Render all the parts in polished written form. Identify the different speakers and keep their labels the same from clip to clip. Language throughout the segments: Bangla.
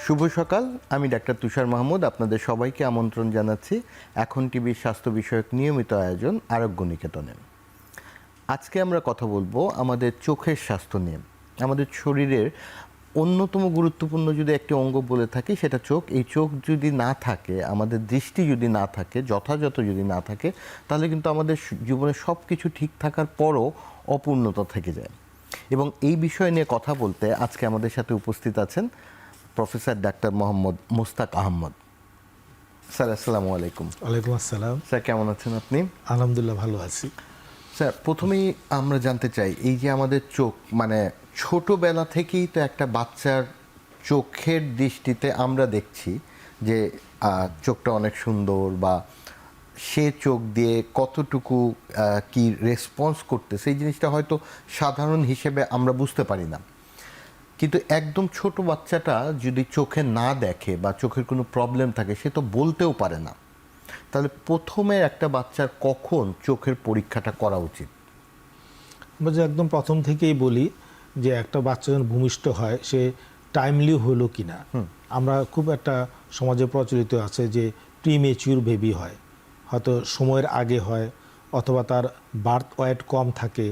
Speaker 1: শুভ সকাল। আমি ডাক্তার তুষার মাহমুদ আপনাদের সবাইকে আমন্ত্রণ জানাচ্ছি এখন টিভির স্বাস্থ্য বিষয়ক নিয়মিত আয়োজন আরোগ্য নিকেতনে। আজকে আমরা কথা বলবো আমাদের চোখের স্বাস্থ্য নিয়ে। আমাদের শরীরের অন্যতম গুরুত্বপূর্ণ যদি একটি অঙ্গ বলে থাকি সেটা চোখ। এই চোখ যদি না থাকে, আমাদের দৃষ্টি যদি না থাকে, যথাযথ যদি না থাকে, তাহলে কিন্তু আমাদের জীবনে সব কিছু ঠিক থাকার পরও অপূর্ণতা থেকে যায়। এবং এই বিষয় নিয়ে কথা বলতে আজকে আমাদের সাথে উপস্থিত আছেন professor doctor Mohammad Mushtaq Ahmad. Sir আসসালামু আলাইকুম।
Speaker 2: ওয়ালাইকুম আসসালাম।
Speaker 1: স্যার কেমন আছেন আপনি?
Speaker 2: আলহামদুলিল্লাহ ভালো আছি।
Speaker 1: স্যার প্রথমেই আমরা জানতে চাই, এই যে আমাদের চোখ, মানে ছোটবেলা থেকেই তো একটা বাচ্চার চোখের দৃষ্টিতে আমরা দেখছি যে চোখটা অনেক সুন্দর, বা সে চোখ দিয়ে কতটুকু কি রেসপন্স করতেছে এই জিনিসটা হয়তো সাধারণ হিসেবে আমরা বুঝতে পারি না। কিন্তু একদম ছোট বাচ্চাটা যদি চোখে না দেখে বা চোখের কোনো প্রবলেম থাকে, সে তো বলতেও পারে না। তাহলে প্রথমে একটা বাচ্চার কখন চোখের পরীক্ষাটা করা উচিত?
Speaker 2: আমরা যে একদম প্রথম থেকেই বলি যে একটা বাচ্চা যখন ভূমিষ্ঠ হয় সে টাইমলি হলো কি না। আমরা খুব একটা সমাজে প্রচলিত আছে যে প্রিমেচিউর বেবি হয়, হয়তো সময়ের আগে হয়, অথবা তার বার্থ ওয়েট কম থাকে,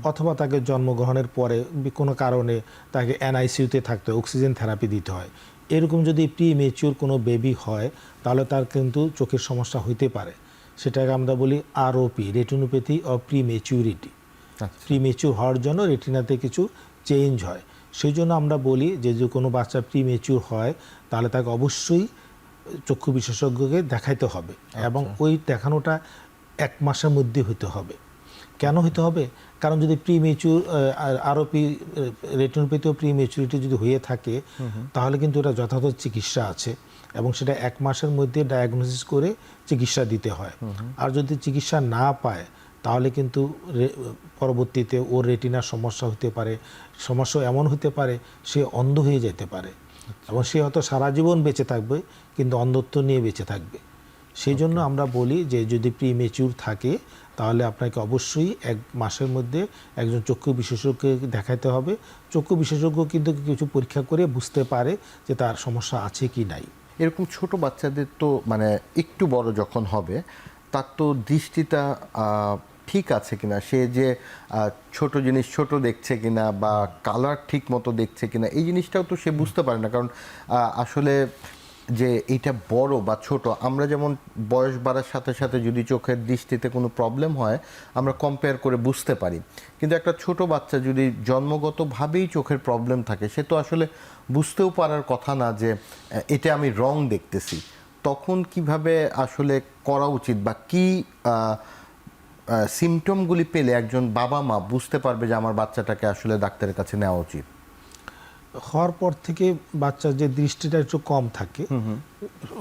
Speaker 2: অথবা তাকে জন্মগ্রহণের পরে কোনো কারণে তাকে এনআইসিইউতে থাকতে হয়, অক্সিজেন থেরাপি দিতে হয়। এরকম যদি প্রিমেচিউর কোনো বেবি হয় তাহলে তার কিন্তু চোখের সমস্যা হইতে পারে। সেটাকে আমরা বলি আরওপি, রেটিনোপ্যাথি অফ প্রিমেচিউরিটি। প্রিমেচিউর হওয়ার জন্য রেটিনাতে কিছু চেঞ্জ হয়। সেই জন্য আমরা বলি যে যে কোনো বাচ্চা প্রিমেচিউর হয় তাহলে তাকে অবশ্যই চক্ষু বিশেষজ্ঞকে দেখাইতে হবে, এবং ওই দেখানোটা 1 মাসের মধ্যে হতে হবে। কেন হতে হবে? কারণ যদি প্রিমেচিউর আরওপি, রেটিনোপ্যাথি ও প্রিমেচুরিটি যদি হয়ে থাকে তাহলে কিন্তু এটা যথাযথ চিকিৎসা আছে, এবং সেটা 1 মাসের মধ্যে ডায়াগনোসিস করে চিকিৎসা দিতে হয়। আর যদি চিকিৎসা না পায় তাহলে কিন্তু পরবর্তীতে ওর রেটিনার সমস্যা হতে পারে, সমস্যা এমন হতে পারে সে অন্ধ হয়ে যেতে পারে, এবং সে হয়তো সারা জীবন বেঁচে থাকবে কিন্তু অন্ধত্ব নিয়ে বেঁচে থাকবে। সেই জন্য আমরা বলি যে যদি প্রিমেচিউর থাকে তাহলে আপনাকে অবশ্যই 1 মাসের মধ্যে একজন চক্ষু বিশেষজ্ঞকে দেখাতে হবে। চক্ষু বিশেষজ্ঞ কিন্তু কিছু পরীক্ষা করে বুঝতে পারে যে তার সমস্যা আছে কি নাই।
Speaker 1: এরকম ছোট বাচ্চাদের তো মানে একটু বড় যখন হবে তার তো দৃষ্টিটা ঠিক আছে কিনা, সে যে ছোট জিনিস ছোট দেখছে কিনা বা কালার ঠিক মতো দেখছে কিনা, এই জিনিসটাও তো সে বুঝতে পারে না। কারণ আসলে যে এইটা বড় বা ছোট, আমরা যেমন বয়স বাড়ার সাথে সাথে যদি চোখের দৃষ্টিতে কোনো প্রবলেম হয় আমরা কম্পেয়ার করে বুঝতে পারি, কিন্তু একটা ছোট বাচ্চা যদি জন্মগতভাবেই চোখের প্রবলেম থাকে সে তো আসলে বুঝতেও পারার কথা না যে এটা আমি রং দেখতেছি। তখন কিভাবে আসলে করা উচিত, বা কি সিমটমগুলি পেলে একজন বাবা মা বুঝতে পারবে যে আমার বাচ্চাটাকে আসলে ডাক্তারের কাছে নেওয়া উচিত?
Speaker 2: হওয়ার পর থেকে বাচ্চার যে দৃষ্টিটা একটু কম থাকে,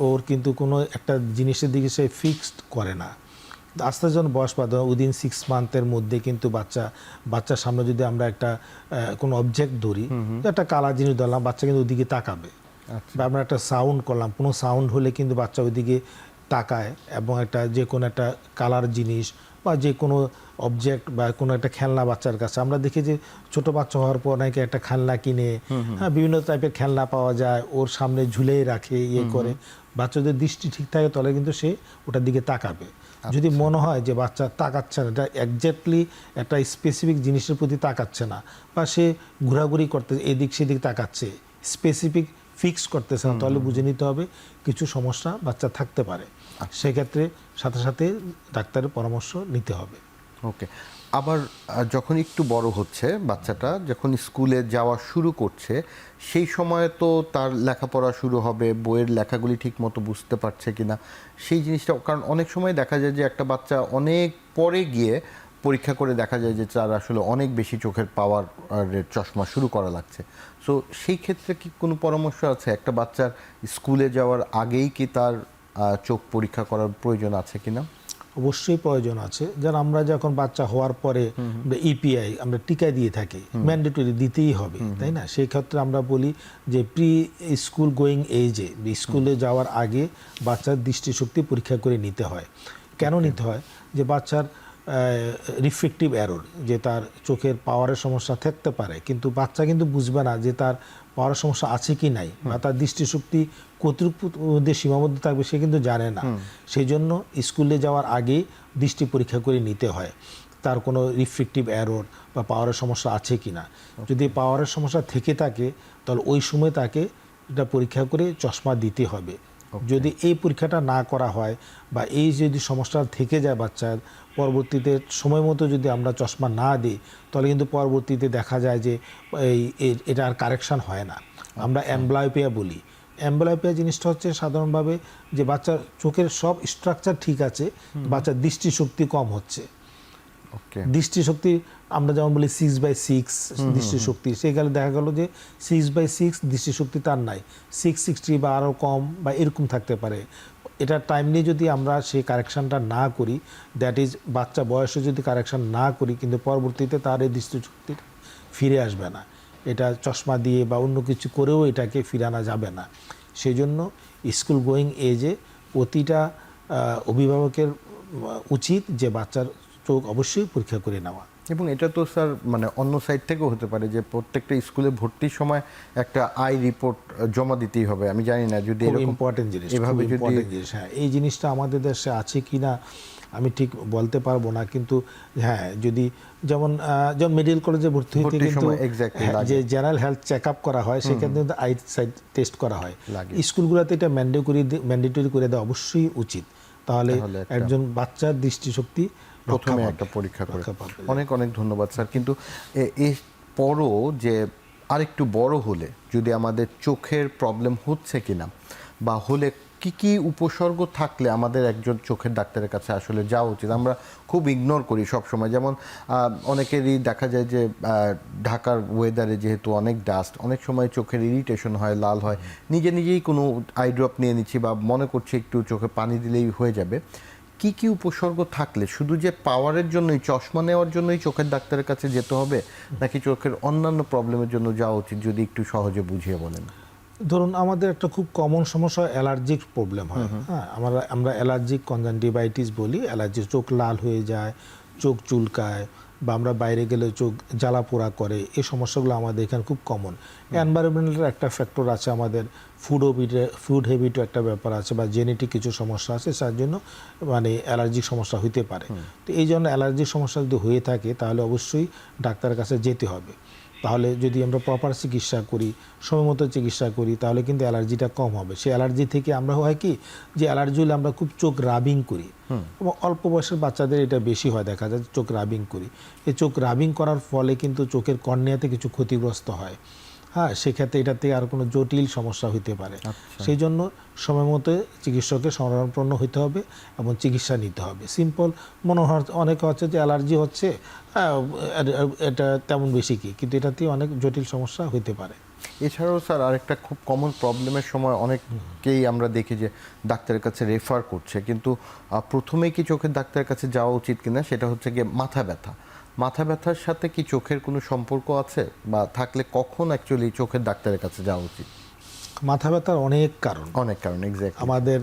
Speaker 2: ওর কিন্তু কোনো একটা জিনিসের দিকে সে ফিক্সড করে না। আস্তে যখন বয়স পাবে উইদিন 6 মান্থের মধ্যে কিন্তু বাচ্চার সামনে যদি আমরা একটা কোনো অবজেক্ট ধরি, একটা কালার জিনিস ধরলাম, বাচ্চা কিন্তু ওইদিকে তাকাবে। বা আমরা একটা সাউন্ড করলাম, কোনো সাউন্ড হলে কিন্তু বাচ্চা ওইদিকে তাকায়, এবং একটা যে কোনো একটা কালার জিনিস বা যে কোনো অবজেক্ট বা কোনো একটা খেলনা বাচ্চার কাছে আমরা দেখি যে ছোট বাচ্চা হওয়ার পর নাকি একটা খেলনা কিনে, হ্যাঁ, বিভিন্ন টাইপের খেলনা পাওয়া যায়, ওর সামনে ঝুলেই রাখে, করে। বাচ্চাদের দৃষ্টি ঠিক থাকে তাহলে কিন্তু সে ওটার দিকে তাকাবে। যদি মনে হয় যে বাচ্চা তাকাচ্ছে না, এটা একজ্যাক্টলি একটা স্পেসিফিক জিনিসের প্রতি তাকাচ্ছে না, বা সে ঘোরাঘুরি করতে এদিক সেদিক তাকাচ্ছে, স্পেসিফিক ফিক্স করতেছে না, তাহলে বুঝে নিতে হবে কিছু সমস্যা বাচ্চা থাকতে পারে। সেক্ষেত্রে সাথে সাথে ডাক্তারের পরামর্শ নিতে হবে।
Speaker 1: ওকে। আবার যখন একটু বড় হচ্ছে বাচ্চাটা, যখন স্কুলে যাওয়া শুরু করছে সেই সময় তো তার লেখাপড়া শুরু হবে, বইয়ের লেখাগুলি ঠিক মতো বুঝতে পারছে কিনা সেই জিনিসটা, কারণ অনেক সময় দেখা যায় যে একটা বাচ্চা অনেক পরে গিয়ে পরীক্ষা করে দেখা যায় যে তার আসলে অনেক বেশি চোখের পাওয়ার চশমা শুরু করা লাগছে। সো সেই ক্ষেত্রে কি কোনো পরামর্শ আছে একটা বাচ্চার স্কুলে যাওয়ার আগেই কি তার চোখ পরীক্ষা করার প্রয়োজন আছে কিনা?
Speaker 2: অবশ্যই প্রয়োজন আছে। যেন আমরা যখন বাচ্চা হওয়ার পরে ইপিআই আমরা টিকা দিয়ে থাকি, ম্যান্ডেটরি দিতেই হবে, তাই না? সেই ক্ষেত্রে আমরা বলি যে প্রি স্কুল গোয়িং এজে, স্কুলে যাওয়ার আগে বাচ্চার দৃষ্টিশক্তি পরীক্ষা করে নিতে হয়। কেন নিতে হয়? যে বাচ্চার রিফ্লেকটিভ এরর, যে তার চোখের পাওয়ারের সমস্যা থাকতে পারে, কিন্তু বাচ্চা কিন্তু বুঝবে না যে তার পাওয়ারের সমস্যা আছে কি নাই, বা তার দৃষ্টিশক্তি কতটুকু মধ্যে সীমাবদ্ধ থাকবে সে কিন্তু জানে না। সেই জন্য স্কুলে যাওয়ার আগে দৃষ্টি পরীক্ষা করে নিতে হয় তার কোনো রিফ্লেকটিভ এরর বা পাওয়ারের সমস্যা আছে কি না। যদি পাওয়ারের সমস্যা থেকে থাকে তাহলে ওই সময় তাকে এটা পরীক্ষা করে চশমা দিতে হবে। যদি এই পরীক্ষাটা না করা হয় বা এই যদি সমস্যা থেকে যায় বাচ্চার, পরবর্তীতে সময় মতো যদি আমরা চশমা না দিই তাহলে কিন্তু পরবর্তীতে দেখা যায় যে এটা আর কারেকশান হয় না। আমরা অ্যাম্বলায়োপিয়া বলি। অ্যাম্বলায়োপিয়া জিনিসটা হচ্ছে সাধারণভাবে যে বাচ্চার চোখের সব স্ট্রাকচার ঠিক আছে, বাচ্চার দৃষ্টিশক্তি কম হচ্ছে। দৃষ্টিশক্তি আমরা যেমন বলি 6/6 দৃষ্টিশক্তি, সেখানে দেখা গেল যে 6/6 দৃষ্টিশক্তি তার নাই, 660 বা আরও কম বা এরকম থাকতে পারে। এটা টাইমলি যদি আমরা সেই কারেকশানটা না করি, দ্যাট ইজ বাচ্চা বয়সে যদি কারেকশান না করি, কিন্তু পরবর্তীতে তার এই দৃষ্টিশক্তি ফিরে আসবে না। এটা চশমা দিয়ে বা অন্য কিছু করেও এটাকে ফিরানো যাবে না। সেই জন্য স্কুল গোয়িং এজে প্রতিটা অভিভাবকের উচিত যে বাচ্চার চোখ অবশ্যই পরীক্ষা করে নেওয়া।
Speaker 1: এবং এটা তো স্যার মানে অন্য সাইড থেকেও হতে পারে যে প্রত্যেকটা স্কুলে ভর্তির সময় একটা আই রিপোর্ট জমা দিতেই হবে। আমি জানি না যদি এরকম
Speaker 2: ইম্পর্টেন্ট জিনিস,
Speaker 1: এভাবে যদি
Speaker 2: হ্যাঁ, এই জিনিসটা আমাদের দেশে আছে কি না আমি ঠিক বলতে পারবো না, কিন্তু হ্যাঁ যদি যেমন মেডিকেল কলেজে ভর্তি হতে কিন্তু যে জেনারেল হেলথ চেক আপ করা হয় সেখানে কিন্তু আই সাইড টেস্ট করা হয়। স্কুলগুলোতে এটা ম্যান্ডেটরি করে দেওয়া অবশ্যই উচিত, তাহলে একজন বাচ্চার দৃষ্টিশক্তি
Speaker 1: প্রথমে একটা পরীক্ষা করে। অনেক অনেক ধন্যবাদ স্যার। কিন্তু এর পরও যে আরেকটু বড় হলে যদি আমাদের চোখের প্রবলেম হচ্ছে কিনা বা হলে কি কি উপসর্গ থাকলে আমাদের একজন চোখের ডাক্তারের কাছে আসলে যাওয়া উচিত, আমরা খুব ইগনোর করি সব সময়। যেমন অনেকেরই দেখা যায় যে ঢাকার ওয়েদারে যেহেতু অনেক ডাস্ট, অনেক সময় চোখের ইরিটেশন হয়, লাল হয়, নিজেই কোনো আই ড্রপ নিয়ে নিচ্ছি বা মনে করছি একটু চোখে পানি দিলেই হয়ে যাবে। কি কি উপসর্গ থাকলে শুধু যে পাওয়ারের জন্যই চশমা নেওয়ার জন্যই চোখের ডাক্তারের কাছে যেতে হবে, নাকি চোখের অন্যান্য প্রবলেমের জন্য যাওয়া উচিত, যদি একটু সহজে বুঝিয়ে বলেন।
Speaker 2: ধরুন আমাদের একটা খুব কমন সমস্যা অ্যালার্জিক প্রবলেম হয়। হ্যাঁ, আমরা অ্যালার্জিক কনজাংটিভাইটিস বলি। অ্যালার্জি, চোখ লাল হয়ে যায়, চোখ চুলকায়, বা আমরা বাইরে গেলে চোখ জ্বালা পোড়া করে, এই সমস্যাগুলো আমাদের এখানে খুব কমন। এনভায়রনমেন্টাল একটা ফ্যাক্টর আছে, আমাদের ফুড হ্যাবিটও একটা ব্যাপার আছে, বা জেনেটিক কিছু সমস্যা আছে, যার জন্য মানে অ্যালার্জিক সমস্যা হতে পারে। তো এই জন্য অ্যালার্জিক সমস্যা যদি হয়ে থাকে তাহলে অবশ্যই ডাক্তারের কাছে যেতে হবে। তাহলে যদি আমরা প্রপার চিকিৎসা করি, সময়মতো চিকিৎসা করি, তাহলে কিন্তু অ্যালার্জিটা কম হবে। সেই অ্যালার্জি থেকে আমরা হয় কি যে অ্যালার্জি হলে আমরা খুব চোখ রাবিং করি, এবং অল্প বয়সের বাচ্চাদের এটা বেশি হয়, দেখা যায় চোখ রাবিং করি। এই চোখ রাবিং করার ফলে কিন্তু চোখের কর্নিয়াতে কিছু ক্ষতিগ্রস্ত হয়। হ্যাঁ, সেক্ষেত্রে এটার থেকে আরও কোনো জটিল সমস্যা হইতে পারে। সেই জন্য সময় মতো চিকিৎসকের শরণাপন্ন হইতে হবে এবং চিকিৎসা নিতে হবে। সিম্পল মনে হয় অনেকে হচ্ছে যে অ্যালার্জি হচ্ছে, এটা তেমন বেশি কি, কিন্তু এটাতে অনেক জটিল সমস্যা হইতে পারে।
Speaker 1: এছাড়াও স্যার আরেকটা খুব কমন প্রবলেমের সময় অনেককেই আমরা দেখি যে ডাক্তারের কাছে রেফার করছে, কিন্তু প্রথমেই কি চোখের ডাক্তারের কাছে যাওয়া উচিত কিনা সেটা হচ্ছে গিয়ে মাথা ব্যথা। মাথা ব্যথার সাথে কি চোখের কোনো সম্পর্ক আছে, বা থাকলে কখন অ্যাকচুয়ালি চোখের ডাক্তারের কাছে যাওয়া উচিত?
Speaker 2: মাথা ব্যথার অনেক কারণ,
Speaker 1: এক্স্যাক্টলি
Speaker 2: আমাদের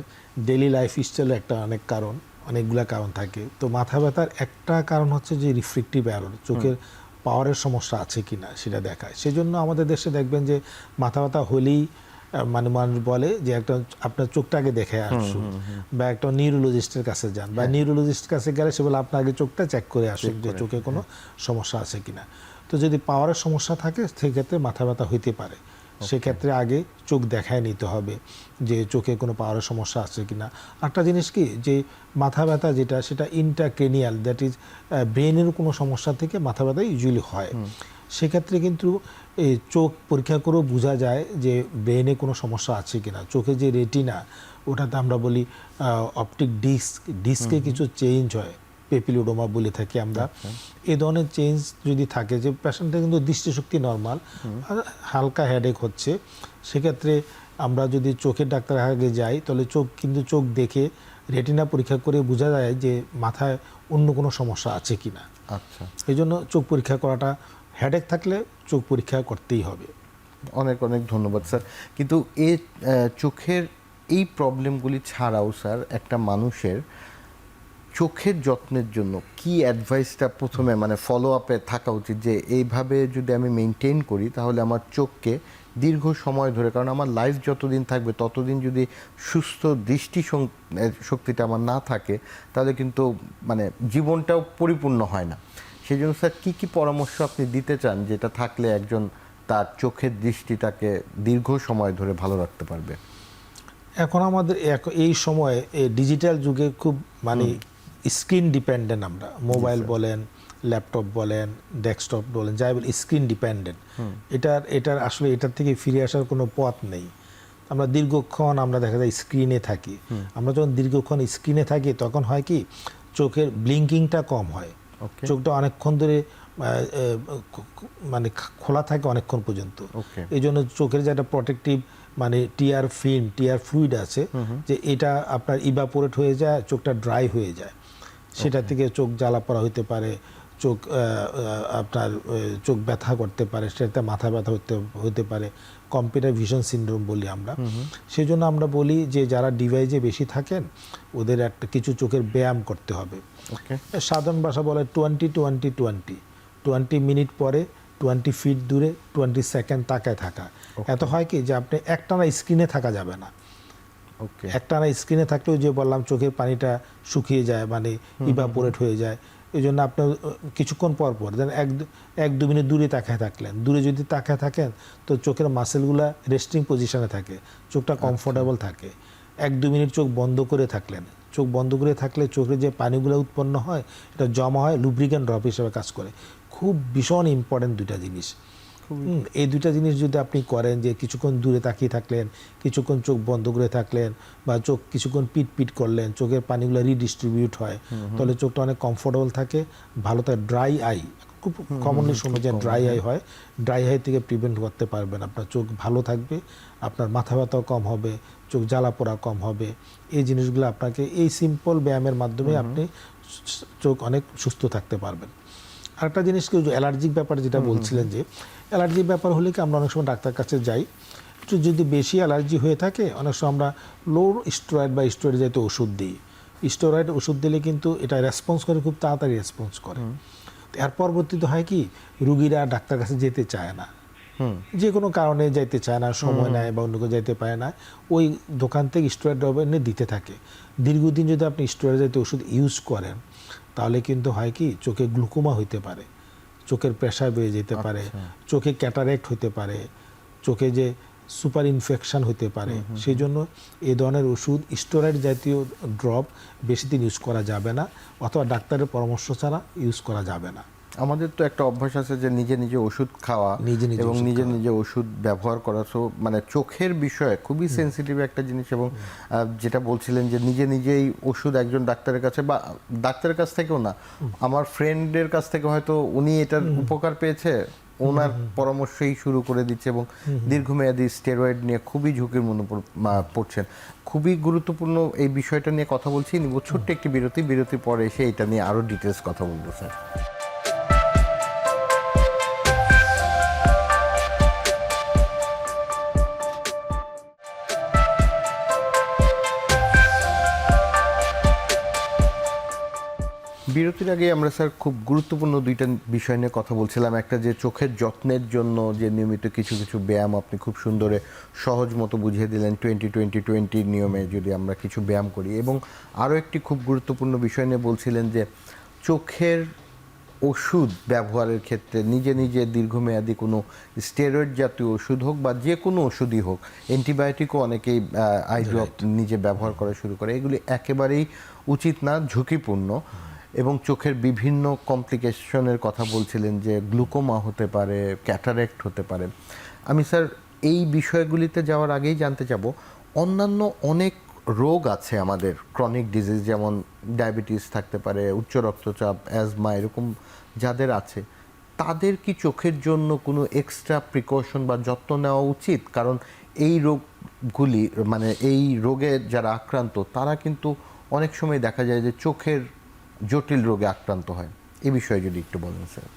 Speaker 2: ডেইলি লাইফ স্টাইলে একটা অনেকগুলা কারণ থাকে। তো মাথা ব্যথার একটা কারণ হচ্ছে যে রিফ্লেকটিভ এরর, চোখের পাওয়ারের সমস্যা আছে কিনা সেটা দেখায়। সেজন্য আমাদের দেশে দেখবেন যে মাথা ব্যথা হলেই মানুষ বলে যে একটা আপনার চোখটাকে দেখে আসুন, বা একটা নিউরোলজিস্টের কাছে যান, বা নিউরোলজিস্টের কাছে গেলে সে বলে আপনার আগে চোখটা চেক করে আসুন যে চোখে কোনো সমস্যা আছে কিনা। তো যদি পাওয়ারের সমস্যা থাকে সেক্ষেত্রে মাথা ব্যথা হইতে পারে। সেক্ষেত্রে আগে চোখ দেখায় নিতে হবে যে চোখে কোনো পাওয়ারের সমস্যা আছে কিনা। একটা জিনিস কি যে মাথা ব্যথা যেটা, সেটা ইন্ট্রাক্রেনিয়াল, দ্যাট ইজ ব্রেনের কোনো সমস্যা থেকে মাথা ব্যথা ইউজুয়ালি হয়। সেক্ষেত্রে কিন্তু এই চোখ পরীক্ষা করেও বোঝা যায় যে ব্রেনে কোনো সমস্যা আছে কিনা। চোখে যে রেটিনা, ওটাতে আমরা বলি অপটিক ডিস্কে কিছু চেঞ্জ হয়, পেপিলোডোমা বলে থাকি আমরা। এই ধরনের চেঞ্জ যদি থাকে, যে পেশেন্টের কিন্তু দৃষ্টিশক্তি নর্মাল, হালকা হেডেক হচ্ছে, সেক্ষেত্রে আমরা যদি চোখের ডাক্তার আগে যাই তাহলে চোখ দেখে রেটিনা পরীক্ষা করে বোঝা যায় যে মাথায় অন্য কোনো সমস্যা আছে কিনা।
Speaker 1: আচ্ছা,
Speaker 2: এই জন্য চোখ পরীক্ষা করাটা, হেডেক থাকলে চোখ পরীক্ষা করতেই হবে।
Speaker 1: অনেক অনেক ধন্যবাদ স্যার। কিন্তু চোখের এই প্রবলেমগুলি ছাড়াও স্যার একটা মানুষের চোখের যত্নের জন্য কি অ্যাডভাইসটা প্রথমে মানে ফলো আপে থাকা উচিত, যে এইভাবে যদি আমি মেনটেন করি তাহলে আমার চোখকে দীর্ঘ সময় ধরে, কারণ আমার লাইফ যতদিন থাকবে ততদিন যদি সুস্থ শক্তিটা আমার না থাকে তাহলে কিন্তু মানে জীবনটাও পরিপূর্ণ হয় না। সেই জন্য স্যার কী কী পরামর্শ আপনি দিতে চান যেটা থাকলে একজন তার চোখের দৃষ্টিটাকে দীর্ঘ সময় ধরে ভালো রাখতে পারবে?
Speaker 2: এখন আমাদের এই সময়ে ডিজিটাল যুগে খুব মানে স্ক্রিন ডিপেন্ডেন্ট, আমরা মোবাইল বলেন, ল্যাপটপ বলেন, ডেস্কটপ বলেন, যাই বলেন স্ক্রিন ডিপেন্ডেন্ট। এটার আসলে এটার থেকে ফিরে আসার কোনো পথ নেই। আমরা দীর্ঘক্ষণ আমরা দেখা যায় স্ক্রিনে থাকি। আমরা যখন দীর্ঘক্ষণ স্ক্রিনে থাকি তখন হয় কি চোখের ব্লিঙ্কিংটা কম হয়, চোখটা অনেকক্ষণ ধরে মানে খোলা থাকে অনেকক্ষণ পর্যন্ত। এই জন্য চোখের যে একটা প্রোটেক্টিভ মানে টিয়ার ফ্লুইড আছে, যে এটা আপনার ইভাপোরেট হয়ে যায়, চোখটা ড্রাই হয়ে যায়। সেটা থেকে চোখ জ্বালা পড়া হতে পারে, চোখ আপনার চোখ ব্যথা করতে পারে, সেটাতে মাথা ব্যথা হতে পারে, কম্পিউটার ভিশন সিনড্রোম বলি আমরা। সেই জন্য আমরা বলি যে যারা ডিভাইসে বেশি থাকেন ওদের একটা কিছু চোখের ব্যায়াম করতে হবে। সাধারণ ভাষা বলে 20 মিনিট পরে 20 ফিট দূরে 20 সেকেন্ড তাকায় থাকা। এত হয় কি যে আপনি একটানা স্ক্রিনে থাকা যাবে না। একটানা স্ক্রিনে থাকলেও যে বললাম চোখের পানিটা শুকিয়ে যায়, মানে ইভাপোরেট হয়ে যায়। এই জন্য আপনার কিছুক্ষণ পর পর দেন 1-2 মিনিট দূরে তাকায় থাকলেন। দূরে যদি তাকায় থাকেন তো চোখের মাসেলগুলা রেস্টিং পজিশনে থাকে, চোখটা কমফোর্টেবল থাকে। 1-2 মিনিট চোখ বন্ধ করে থাকলেন। চোখ বন্ধ করে থাকলে চোখের যে পানিগুলো উৎপন্ন হয় এটা জমা হয়, লুব্রিকেন্ট ড্রপ হিসেবে কাজ করে। খুব ভীষণ ইম্পর্টেন্ট দুইটা জিনিস। এই দুইটা জিনিস যদি আপনি করেন, যে কিছুক্ষণ দূরে তাকিয়ে থাকলেন, কিছুক্ষণ চোখ বন্ধ করে থাকলেন, বা চোখ কিছুক্ষণ পিট করলেন, চোখের পানিগুলো রিডিস্ট্রিবিউট হয়, তাহলে চোখটা অনেক কমফোর্টেবল থাকে, ভালো থাকে। ড্রাই আই খুব কমনলি শুনে যে ড্রাই আই হয়, ড্রাই আই থেকে প্রিভেন্ট করতে পারবেন। আপনার চোখ ভালো থাকবে, আপনার মাথা ব্যথাও কম হবে, চোখ জ্বালা পোড়া কম হবে। এই জিনিসগুলো আপনাকে এই সিম্পল ব্যায়ামের মাধ্যমে আপনি চোখ অনেক সুস্থ থাকতে পারবেন। আরেকটা জিনিস কি, অ্যালার্জিক ব্যাপার যেটা বলছিলেন, যে অ্যালার্জির ব্যাপার হলে কি আমরা অনেক সময় ডাক্তার কাছে যাই, একটু যদি বেশি অ্যালার্জি হয়ে থাকে অনেক সময় আমরা লো স্টেরয়েড বা স্টেরয়েড জাতীয় ওষুধ দিই। স্টেরয়েড ওষুধ দিলে কিন্তু এটা রেসপন্স করে, খুব তাড়াতাড়ি রেসপন্স করে। এর পরবর্তীতে হয় কি রুগীরা ডাক্তার কাছে যেতে চায় না, যে কোনো কারণে যাইতে চায় না, সময় নেয় বা অন্য কেউ যাইতে পারে না, ওই দোকান থেকে স্টেরয়েড এনে দিতে থাকে। দীর্ঘদিন যদি আপনি স্টেরয়েড জাতীয় ওষুধ ইউজ করেন তাহলে কিন্তু হয় কি চোখে গ্লুকোমা হইতে পারে, চোখের প্রেশার বেড়ে যেতে পারে, চোখে ক্যাটারেক্ট হতে পারে, চোখে যে সুপার ইনফেকশন হতে পারে। সেই জন্য এই ধরনের ওষুধ স্টেরয়েড জাতীয় ড্রপ বেশি দিন ইউজ করা যাবে না, অথবা ডাক্তারের পরামর্শ ছাড়া ইউজ করা যাবে না।
Speaker 1: আমাদের তো একটা অভ্যাস আছে যে নিজে নিজে ওষুধ খাওয়া এবং নিজে নিজে ওষুধ ব্যবহার করা। সো মানে চোখের বিষয়ে খুবই সেন্সিটিভ একটা জিনিস। এবং যেটা বলছিলেন যে নিজে নিজেই ওষুধ একজন ডাক্তারের কাছে, বা ডাক্তারের কাছ থেকেও না, আমার ফ্রেন্ডের কাছ থেকে হয়তো উনি এটার উপকার পেয়েছে, ওনার পরামর্শই শুরু করে দিচ্ছে এবং দীর্ঘমেয়াদী স্টেরয়েড নিয়ে খুবই ঝুঁকির মধ্যে পড়ছেন। খুবই গুরুত্বপূর্ণ এই বিষয়টা নিয়ে কথা বলছি। নিব ছোট্ট একটি বিরতির পরে এসে এটা নিয়ে আরও ডিটেলস কথা বলবো স্যার। বিরতির আগে আমরা স্যার খুব গুরুত্বপূর্ণ দুইটা বিষয় নিয়ে কথা বলছিলাম। একটা যে চোখের যত্নের জন্য যে নিয়মিত কিছু কিছু ব্যায়াম আপনি খুব সুন্দরে সহজ মতো বুঝিয়ে দিলেন, 20-20-20 নিয়মে যদি আমরা কিছু ব্যায়াম করি। এবং আরও একটি খুব গুরুত্বপূর্ণ বিষয় নিয়ে বলছিলেন যে চোখের ওষুধ ব্যবহারের ক্ষেত্রে নিজে নিজে দীর্ঘমেয়াদী কোনো স্টেরয়েড জাতীয় ওষুধ হোক বা যে কোনো ওষুধই হোক, অ্যান্টিবায়োটিকও অনেকেই আই ড্রপ নিজে ব্যবহার করা শুরু করে, এগুলি একেবারেই উচিত না, ঝুঁকিপূর্ণ। এবং চোখের বিভিন্ন কমপ্লিকেশনের কথা বলছিলেন, যে গ্লুকোমা হতে পারে, ক্যাটারেক্ট হতে পারে। আমি স্যার এই বিষয়গুলিতে যাওয়ার আগেই জানতে চাবো, অন্যান্য অনেক রোগ আছে আমাদের, ক্রনিক ডিজিজ, যেমন ডায়াবেটিস থাকতে পারে, উচ্চ রক্তচাপ, অ্যাজমা, এরকম যাদের আছে তাদের কি চোখের জন্য কোনো এক্সট্রা প্রিকশন বা যত্ন নেওয়া উচিত? কারণ এই রোগগুলি মানে এই রোগে যারা আক্রান্ত তারা কিন্তু অনেক সময় দেখা যায় যে চোখের জটিল রোগে আক্রান্ত হয়। এই বিষয়ে যদি একটু বলেন স্যার।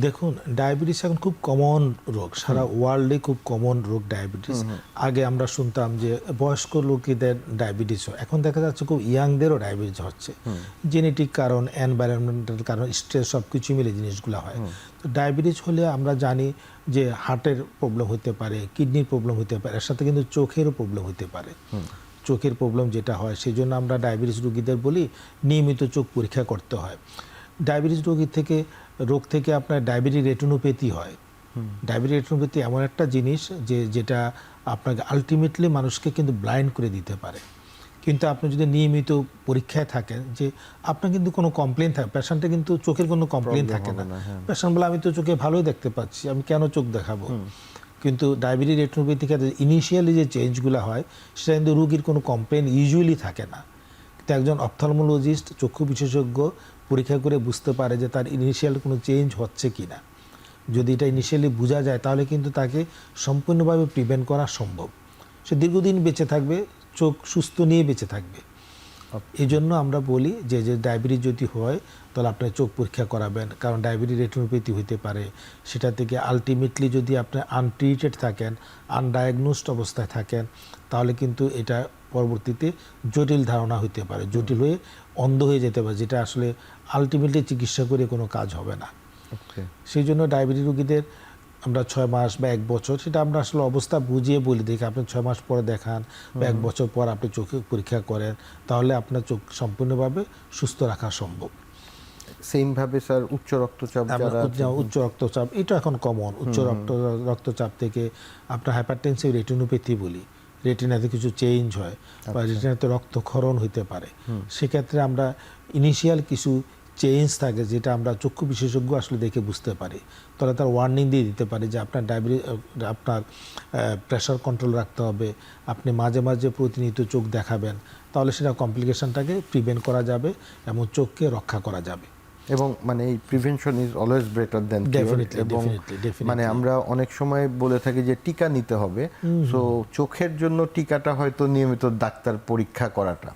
Speaker 2: দেখুন, ডায়াবেটিস এখন খুব কমন রোগ, সারা ওয়ার্ল্ডে খুব কমন রোগ ডায়াবেটিস। আগে আমরা শুনতাম যে বয়স্ক লোকেদের ডায়াবেটিস হয়, এখন দেখা যাচ্ছে খুব ইয়াংদেরও ডায়াবেটিস হচ্ছে। জেনেটিক কারণ, এনভায়রনমেন্টাল কারণ, স্ট্রেস, সব কিছু মিলে জিনিসগুলো হয়। তো ডায়াবেটিস হলে আমরা জানি যে হার্টের প্রবলেম হতে পারে, কিডনির প্রবলেম হতে পারে, এর সাথে কিন্তু চোখেরও প্রবলেম হতে পারে। চোখের প্রবলেম যেটা হয়, সেই জন্য আমরা ডায়াবেটিস রোগীদের বলি নিয়মিত চোখ পরীক্ষা করতে হয়। ডায়াবেটিস রোগ থেকে আপনার ডায়াবেটিক রেটিনোপ্যাথি হয়। ডায়াবেটিক রেটিনোপ্যাথি এমন একটা জিনিস যেটা আপনাকে আলটিমেটলি মানুষকে কিন্তু ব্লাইন্ড করে দিতে পারে। কিন্তু আপনি যদি নিয়মিত পরীক্ষায় থাকেন, যে আপনার কিন্তু কোনো কমপ্লেন থাকে, পেশেন্টের কিন্তু চোখের কোনো কমপ্লেন থাকে না। পেশেন্ট বলে আমি তো চোখে ভালোই দেখতে পাচ্ছি, আমি কেন চোখ দেখাবো? কিন্তু ডায়াবেটিক রেটিনোপ্যাথি ক্ষেত্রে ইনিশিয়ালি যে চেঞ্জগুলো হয়, সেটা কিন্তু রোগীর কোনো কমপ্লেন ইউজুয়ালি থাকে না। কিন্তু একজন অপথলমোলজিস্ট, চক্ষু বিশেষজ্ঞ পরীক্ষা করে বুঝতে পারে যে তার ইনিশিয়াল কোনো চেঞ্জ হচ্ছে কি না। যদি এটা ইনিশিয়ালি বোঝা যায়, তাহলে কিন্তু তাকে সম্পূর্ণভাবে প্রিভেন্ট করা সম্ভব। সে দীর্ঘদিন বেঁচে থাকবে, চোখ সুস্থ নিয়ে বেঁচে থাকবে। এই জন্য আমরা বলি যে ডায়াবেটিস যদি হয়, তাহলে আপনি চোখ পরীক্ষা করাবেন, কারণ ডায়াবেটিস রেটিনোপ্যাথি হতে পারে। সেটা থেকে আলটিমেটলি যদি আপনি আনট্রিটেড থাকেন, আনডায়াগনোসড অবস্থায় থাকেন, তাহলে কিন্তু এটা পরবর্তীতে জটিল ধারণা হতে পারে, জটিল হয়ে অন্ধ হয়ে যেতে পারে, যেটা আসলে আলটিমেটলি চিকিৎসা করে কোনো কাজ হবে না। সেই জন্য ডায়াবেটিস রোগীদের আমরা 6 মাস বা 1 বছর, সেটা আমরা আসলে অবস্থা বুঝিয়ে বলি, দেখি আপনি 6 মাস পরে দেখান বা 1 বছর পর আপনি চোখে পরীক্ষা করেন, তাহলে আপনার চোখ সম্পূর্ণভাবে সুস্থ রাখা সম্ভব।
Speaker 1: সেমভাবে স্যার উচ্চ রক্তচাপ,
Speaker 2: উচ্চ রক্তচাপ এটা এখন কমন। উচ্চ রক্তচাপ থেকে আপনার হাইপারটেনসিভ রেটিনোপ্যাথি বলি, রেটিনাতে কিছু চেঞ্জ হয় বা রেটিনাতে রক্তক্ষরণ হতে পারে। সেক্ষেত্রে আমরা ইনিশিয়াল কিছু চেঞ্জ থাকে, যেটা আমরা চক্ষু বিশেষজ্ঞ আসলে দেখে বুঝতে পারি। তাহলে তার ওয়ার্নিং দিয়ে দিতে পারি যে আপনার আপনার প্রেশার কন্ট্রোল রাখতে হবে, আপনি মাঝে মাঝে প্রতিনিয়ত চোখ দেখাবেন, তাহলে সেটা কমপ্লিকেশনটাকে প্রিভেন্ট করা যাবে এবং চোখকে রক্ষা করা যাবে।
Speaker 1: এবং মানে এই prevention is always better than cure. এবং মানে আমরা অনেক সময় বলে থাকি যে টিকা নিতে হবে, সো চোখের জন্য টিকাটা হয়তো নিয়মিত ডাক্তার পরীক্ষা করাটা,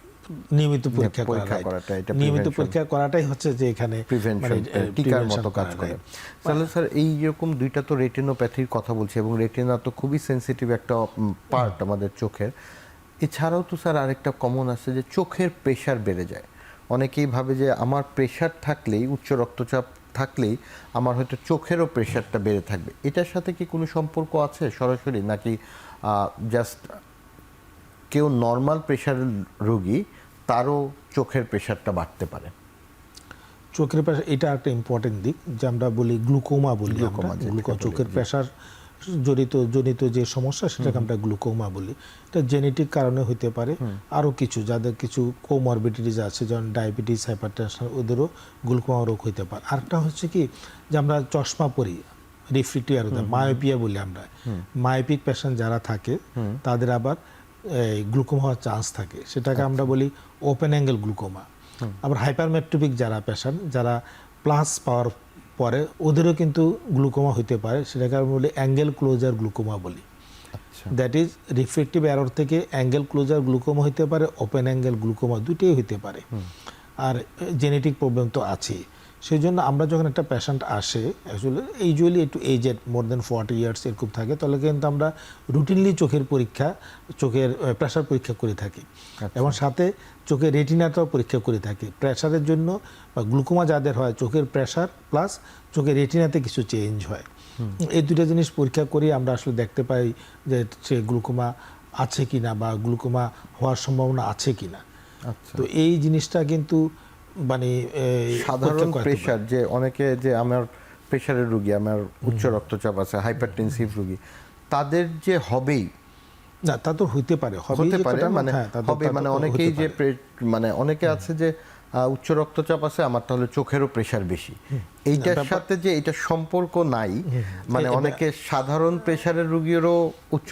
Speaker 2: নিয়মিত পরীক্ষা করাটা, এটা নিয়মিত পরীক্ষা করাটাই হচ্ছে যে এখানে
Speaker 1: প্রিভেনশন, টিকার মতো কাজ করে। তাহলে স্যার এই রকম দুইটা তো রেটিনোপ্যাথির কথা বলছি, এবং রেটিনা তো খুবই সেনসিটিভ একটা পার্ট আমাদের চোখের। এছাড়াও তো স্যার আরেকটা কমন আছে যে চোখের প্রেশার বেড়ে যায়। অনেকেই ভাবে যে আমার প্রেশার থাকলেই, উচ্চ রক্তচাপ থাকলেই আমার হয়তো চোখেরও প্রেশারটা বেড়ে থাকবে। এটার সাথে কি কোনো সম্পর্ক আছে সরাসরি, নাকি জাস্ট কেউ নর্মাল প্রেশারের রোগী তারও চোখের প্রেশারটা বাড়তে পারে?
Speaker 2: চোখের প্রেশার এটা একটা ইম্পর্টেন্ট দিক, যে আমরা বলি গ্লুকোমা বলি, চোখের প্রেশার জনিত যে সমস্যা, সেটাকে আমরা গ্লুকোমা বলি। এটা জেনেটিক কারণে হতে পারে, আরও কিছু যাদের কিছু কোমরবিডিটিস আছে, যেমন ডায়াবেটিস, হাইপারটেনশন, ওদেরও গ্লুকোমা রোগ হতে পারে। আরেকটা হচ্ছে কি, যে আমরা চশমা পরি, রিফ্রেক্টিভ এরর, মায়োপিয়া বলি আমরা, মায়োপিক পেশেন্ট যারা থাকে তাদের আবার গ্লুকোমা হওয়ার চান্স থাকে, সেটাকে আমরা বলি ওপেন অ্যাঙ্গেল গ্লুকোমা। আবার হাইপারমেট্রোপিক যারা পেশেন্ট, যারা প্লাস পাওয়ার পরে, ওদেরও কিন্তু গ্লুকোমা হতে পারে, সেটাকে আমরা বলি অ্যাঙ্গেল ক্লোজার গ্লুকোমা বলি। দ্যাট ইজ রিফ্রেক্টিভ এরর থেকে অ্যাঙ্গেল ক্লোজার গ্লুকোমা হতে পারে, ওপেন অ্যাঙ্গেল গ্লুকোমা, দুটোই হতে পারে। আর জেনেটিক প্রবলেম তো আছেই। সেই জন্য আমরা যখন একটা পেশেন্ট আসে, অ্যাকচুয়ালি ইউজুয়ালি একটু এজেড, মোর দেন 40 ইয়ার্স এরকম থাকে, তাহলে কিন্তু আমরা রুটিনলি চোখের প্রেশার পরীক্ষা করে থাকি, এবং সাথে চোখের রেটিনাটাও পরীক্ষা করে থাকি। প্রেশারের জন্য বা গ্লুকোমা যাদের হয়, চোখের প্রেশার প্লাস চোখের রেটিনাতে কিছু চেঞ্জ হয়, এই দুটো জিনিস পরীক্ষা করি আমরা আসলে দেখতে পাই যে সে গ্লুকোমা আছে কিনা বা গ্লুকোমা হওয়ার সম্ভাবনা আছে কিনা। তো এই জিনিসটা কিন্তু মানে
Speaker 1: সাধারণ প্রেশার, যে অনেকে যে আমার প্রেশারের রোগী, আমার উচ্চ রক্তচাপ আছে, হাইপারটেনসিভ রোগী, তাদের যে হবেই
Speaker 2: না, তা তো হইতে পারে,
Speaker 1: মানে অনেকেই যে মানে অনেকে আছে যে উচ্চ রক্তচাপ আছে, আমার তাহলে চোখেরও প্রেশার বেশি, এইটার সাথে যে এটা সম্পর্ক নাই। মানে অনেকে সাধারণ প্রেশারের রোগীরও উচ্চ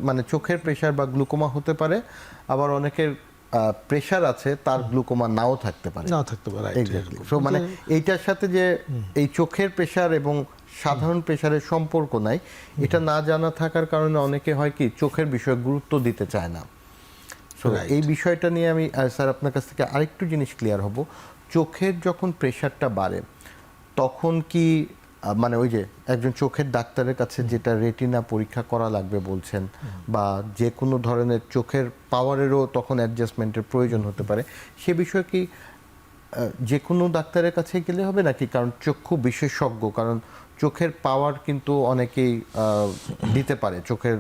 Speaker 1: মানে চোখের প্রেশার বা গ্লুকোমা হতে পারে, আবার অনেকের প্রেশার আছে, তার গ্লুকোমা নাও থাকতে পারে। সো মানে এইটার সাথে যে এই চোখের প্রেশার এবং সাধারণ প্রেশারের সম্পর্ক নাই, এটা না জানা থাকার কারণে অনেকে হয় কি চোখের বিষয়ে গুরুত্ব দিতে চায় না। সো এই বিষয়টা নিয়ে আমি স্যার আপনার কাছ থেকে আরেকটু জিনিস ক্লিয়ার হব। চোখের যখন প্রেশারটা বাড়ে, তখন কি মানে ওই যে একজন চোখের ডাক্তারের কাছে যেটা রেটিনা পরীক্ষা করা লাগবে বলছেন, বা যে কোনো ধরনের চোখের পাওয়ারেরও তখন অ্যাডজাস্টমেন্টের প্রয়োজন হতে পারে, সে বিষয়ে কি যে কোনো ডাক্তারের কাছে গেলে হবে নাকি? কারণ চক্ষু বিশেষজ্ঞ, কারণ চোখের পাওয়ার কিন্তু অনেকেই দিতে পারে, চোখের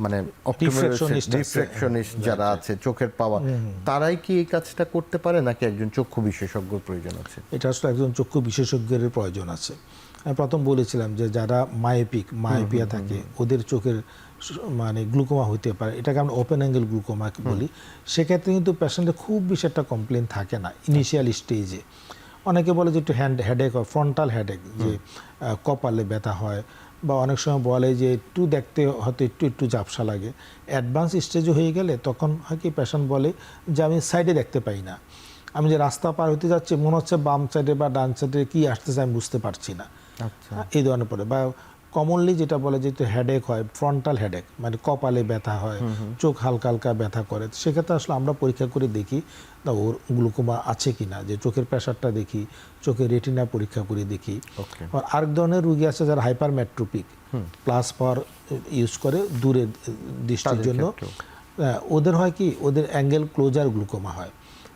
Speaker 1: মানে রিফ্র্যাকশনিস্ট যারা আছে, চোখের পাওয়ার, তারাই কি এই কাজটা করতে পারে নাকি একজন চক্ষু বিশেষজ্ঞর প্রয়োজন আছে?
Speaker 2: এটা আসলে একজন চক্ষু বিশেষজ্ঞের প্রয়োজন আছে। আমি প্রথম বলেছিলাম যে যারা মায়োপিয়া থাকে, ওদের চোখের মানে গ্লুকোমা হতে পারে, এটাকে আমরা ওপেন অ্যাঙ্গেল গ্লুকোমা বলি। সেক্ষেত্রে কিন্তু পেশেন্টের খুব বেশি একটা কমপ্লেন থাকে না ইনিশিয়াল স্টেজে। অনেকে বলে যে একটু হেডেক হয়, ফ্রন্টাল হেডেক, যে কপালে ব্যথা হয়, বা অনেক সময় বলে যে একটু দেখতে হয়তো একটু ঝাপসা লাগে। অ্যাডভান্স স্টেজে হয়ে গেলে তখন হয় কি, পেশেন্ট বলে যে আমি সাইডে দেখতে পাই না, আমি যে রাস্তা পার হতে যাচ্ছি মনে হচ্ছে বাম সাইডে বা ডান সাইডে কি আসতেছে আমি বুঝতে পারছি না, এই ধরনের পরে। বা কমনলি যেটা বলে যে হেডেক হয়, ফ্রন্টাল হেডেক, মানে কপালে ব্যথা হয়, চোখ হালকা হালকা ব্যথা করে। সেক্ষেত্রে আসলে আমরা পরীক্ষা করে দেখি না ওর গ্লুকোমা আছে কিনা, যে চোখের প্রেশারটা দেখি, চোখের রেটিনা পরীক্ষা করে দেখি। আর আরেক ধরনের রুগী আছে যারা হাইপারমেট্রোপিক, প্লাস পাওয়ার ইউজ করে দূরের দৃষ্টির জন্য। ওদের হয় কি, ওদের অ্যাঙ্গেল ক্লোজার গ্লুকোমা হয়।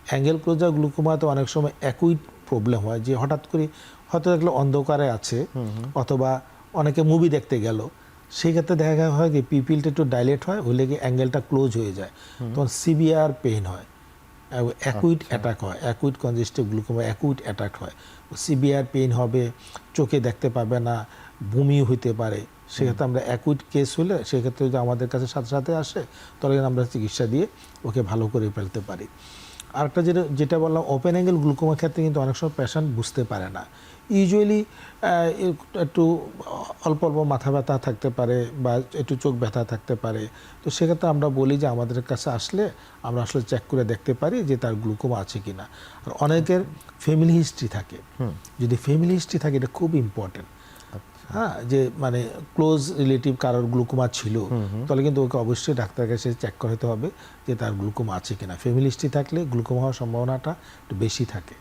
Speaker 2: অ্যাঙ্গেল ক্লোজার গ্লুকোমাতে অনেক সময় একই প্রবলেম হয়, যে হঠাৎ করে হয়তো দেখলে অন্ধকারে আছে, অথবা অনেকে মুভি দেখতে গেল, সেই ক্ষেত্রে দেখা হয় কি পিপিলটা একটু ডাইলেট হয়, হলে কি অ্যাঙ্গেলটা ক্লোজ হয়ে যায়, তখন সিভিয়ার পেইন হয়, অ্যাকুইট অ্যাটাক হয়, acute congestive glaucoma acute attack হয়, সিভিয়ার পেইন হবে, চোখে দেখতে পাবে না, বমি হইতে পারে। সেক্ষেত্রে আমরা অ্যাকুইট কেস হলে সেক্ষেত্রে যদি আমাদের কাছে সাথে সাথে আসে, তাহলে আমরা চিকিৎসা দিয়ে ওকে ভালো করে ফেলতে পারি। আরেকটা যেটা বললাম, ওপেন অ্যাঙ্গেল গ্লুকোমার ক্ষেত্রে কিন্তু অনেক সময় পেশেন্ট বুঝতে পারে না। ইউজুয়ালি একটু অল্প অল্প মাথা ব্যথা থাকতে পারে, বা একটু চোখ ব্যথা থাকতে পারে। তো সেক্ষেত্রে আমরা বলি যে আমাদের কাছে আসলে আমরা আসলে চেক করে দেখতে পারি যে তার গ্লুকোমা আছে কিনা। আর অনেকের ফ্যামিলি হিস্ট্রি থাকে, যদি ফ্যামিলি হিস্ট্রি থাকে এটা খুব ইম্পর্টেন্ট। হ্যাঁ, যে মানে ক্লোজ রিলেটিভ কারোর গ্লুকোমা ছিল, তাহলে কিন্তু ওকে অবশ্যই ডাক্তারের কাছে চেক করাতে হবে যে তার গ্লুকোমা আছে কিনা। ফ্যামিলি হিস্ট্রি থাকলে গ্লুকোমা হওয়ার সম্ভাবনাটা একটু বেশি থাকে।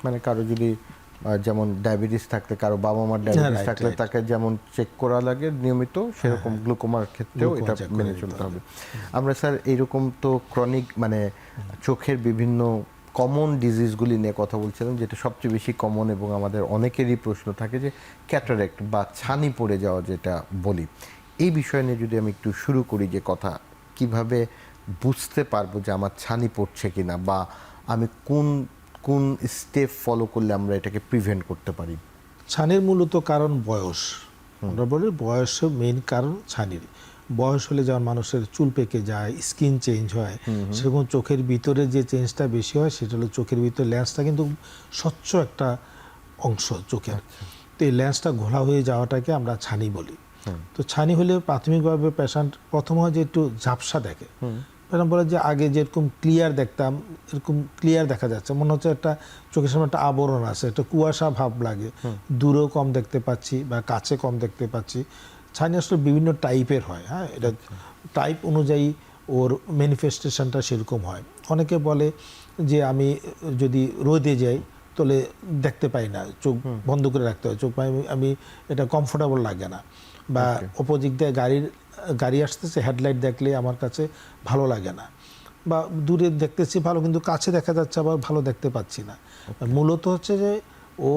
Speaker 1: মানে কারো যদি যেমন ডায়াবেটিস থাকলে, কারো বাবা মার ডায়াবেটিস থাকলে তাকে যেমন চেক করা লাগে নিয়মিত, সেরকম গ্লুকোমার ক্ষেত্রেও এটা মেনে চলতে হবে। আমরা স্যার এইরকম তো ক্রনিক মানে চোখের বিভিন্ন কমন ডিজিজগুলি নিয়ে কথা বলছিলাম, যেটা সবচেয়ে বেশি কমন এবং আমাদের অনেকেরই প্রশ্ন থাকে যে ক্যাটারেক্ট বা ছানি পড়ে যাওয়া যেটা বলি, এই বিষয় নিয়ে যদি আমি একটু শুরু করি, যে কথা কিভাবে বুঝতে পারবো যে আমার ছানি পড়ছে কিনা, বা আমি কোন কোন স্টেপ ফলো করলে আমরা এটাকে প্রিভেন্ট করতে পারি?
Speaker 2: ছানির মূলত কারণ বয়স। আমরা বলি বয়সের মেইন কারণ ছানির। বয়স হলে যেমন মানুষের চুল পেকে যায়, স্কিন চেঞ্জ হয়, সেরকম চোখের ভিতরে যে চেঞ্জটা বেশি হয় সেটা হলো চোখের ভিতরে লেন্সটা কিন্তু স্বচ্ছ একটা অংশ চোখের। তো এই লেন্সটা ঘোলা হয়ে যাওয়াটাকে আমরা ছানি বলি। তো ছানি হলে প্রাথমিকভাবে পেশেন্ট প্রথম হয় যে একটু ঝাপসা দেখে। বলে যে আগে যেরকম ক্লিয়ার দেখতাম এরকম ক্লিয়ার দেখা যাচ্ছে, মনে হচ্ছে একটা চোখের সামনে একটা আবরণ আছে, একটা কুয়াশা ভাব লাগে, দূরেও কম দেখতে পাচ্ছি বা কাছে কম দেখতে পাচ্ছি। ছানি আসলে বিভিন্ন টাইপের হয়। হ্যাঁ, এটা টাইপ অনুযায়ী ওর ম্যানিফেস্টেশনটা সেরকম হয়। অনেকে বলে যে আমি যদি রোদে যাই তাহলে দেখতে পাই না, চোখ বন্ধ করে রাখতে হয়, চোখ আমি এটা কমফোর্টেবল লাগে না। বা অপোজিট দিয়ে গাড়ি আসতেছে, হেডলাইট দেখলে আমার কাছে ভালো লাগে না, বা দূরে দেখতেছি ভালো কিন্তু কাছে দেখা যাচ্ছে আবার ভালো দেখতে পাচ্ছি না। মূলত হচ্ছে যে ও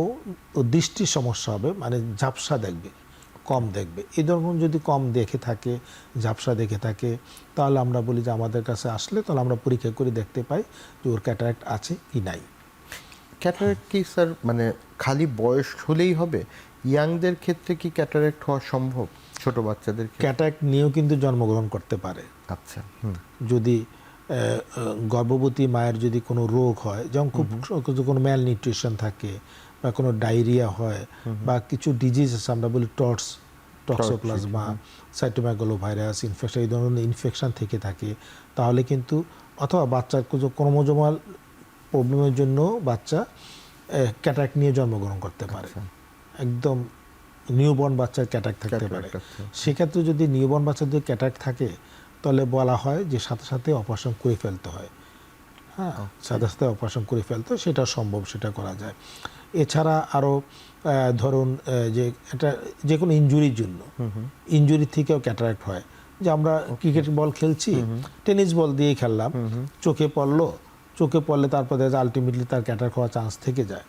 Speaker 2: দৃষ্টির সমস্যা হবে, মানে ঝাপসা দেখবে, কম দেখবে। এই ধরনের যদি কম দেখে থাকে, ঝাপসা দেখে থাকে, তাহলে আমরা বলি যে আমাদের কাছে আসলে তাহলে আমরা পরীক্ষা করে দেখতে পাই যে ওর ক্যাটারাক্ট আছে কি নাই।
Speaker 1: ক্যাটারাক্ট কি স্যার মানে খালি বয়স হলেই হবে? ইয়াংদের ক্ষেত্রে কি ক্যাটারাক্ট হওয়া সম্ভব? ছোট বাচ্চাদের
Speaker 2: ক্যাটারাক্ট নিয়েও কিন্তু জন্মগ্রহণ করতে পারে।
Speaker 1: আচ্ছা,
Speaker 2: যদি গর্ভবতী মায়ের যদি কোনো রোগ হয়, যেমন খুব কোনো ম্যাল নিউট্রিশন থাকে, বা কোনো ডায়রিয়া হয়, বা কিছু ডিজিজ আছে আমরা বলি টক্সোপ্লাজমা, সাইটোমেগালোভাইরাস ইনফেকশন, এই ধরনের ইনফেকশন থেকে থাকে, তাহলে কিন্তু, অথবা বাচ্চার ক্রোমোজোমাল প্রবলেমের জন্য বাচ্চা ক্যাটারাক্ট নিয়ে জন্মগ্রহণ করতে পারে। একদম নিউবর্ন বাচ্চার ক্যাটারাক্ট থাকতে পারে। সেক্ষেত্রে যদি নিউবর্ন বাচ্চাদের ক্যাটারাক্ট থাকে তাহলে বলা হয় যে সাথে সাথে অপারেশন করে ফেলতে হয়। হ্যাঁ, সাথে সাথে অপারেশন করে ফেলতো, সেটা সম্ভব, সেটা করা যায়। এছাড়া আরও ধরুন যে এটা যে কোনো ইনজুরির জন্য, ইনজুরি থেকেও ক্যাটারাক্ট হয়। যে আমরা ক্রিকেট বল খেলছি, টেনিস বল দিয়েই খেললাম, চোখে পড়লে তারপরে আলটিমেটলি তার ক্যাটারাক্ট হওয়ার চান্স থেকে যায়।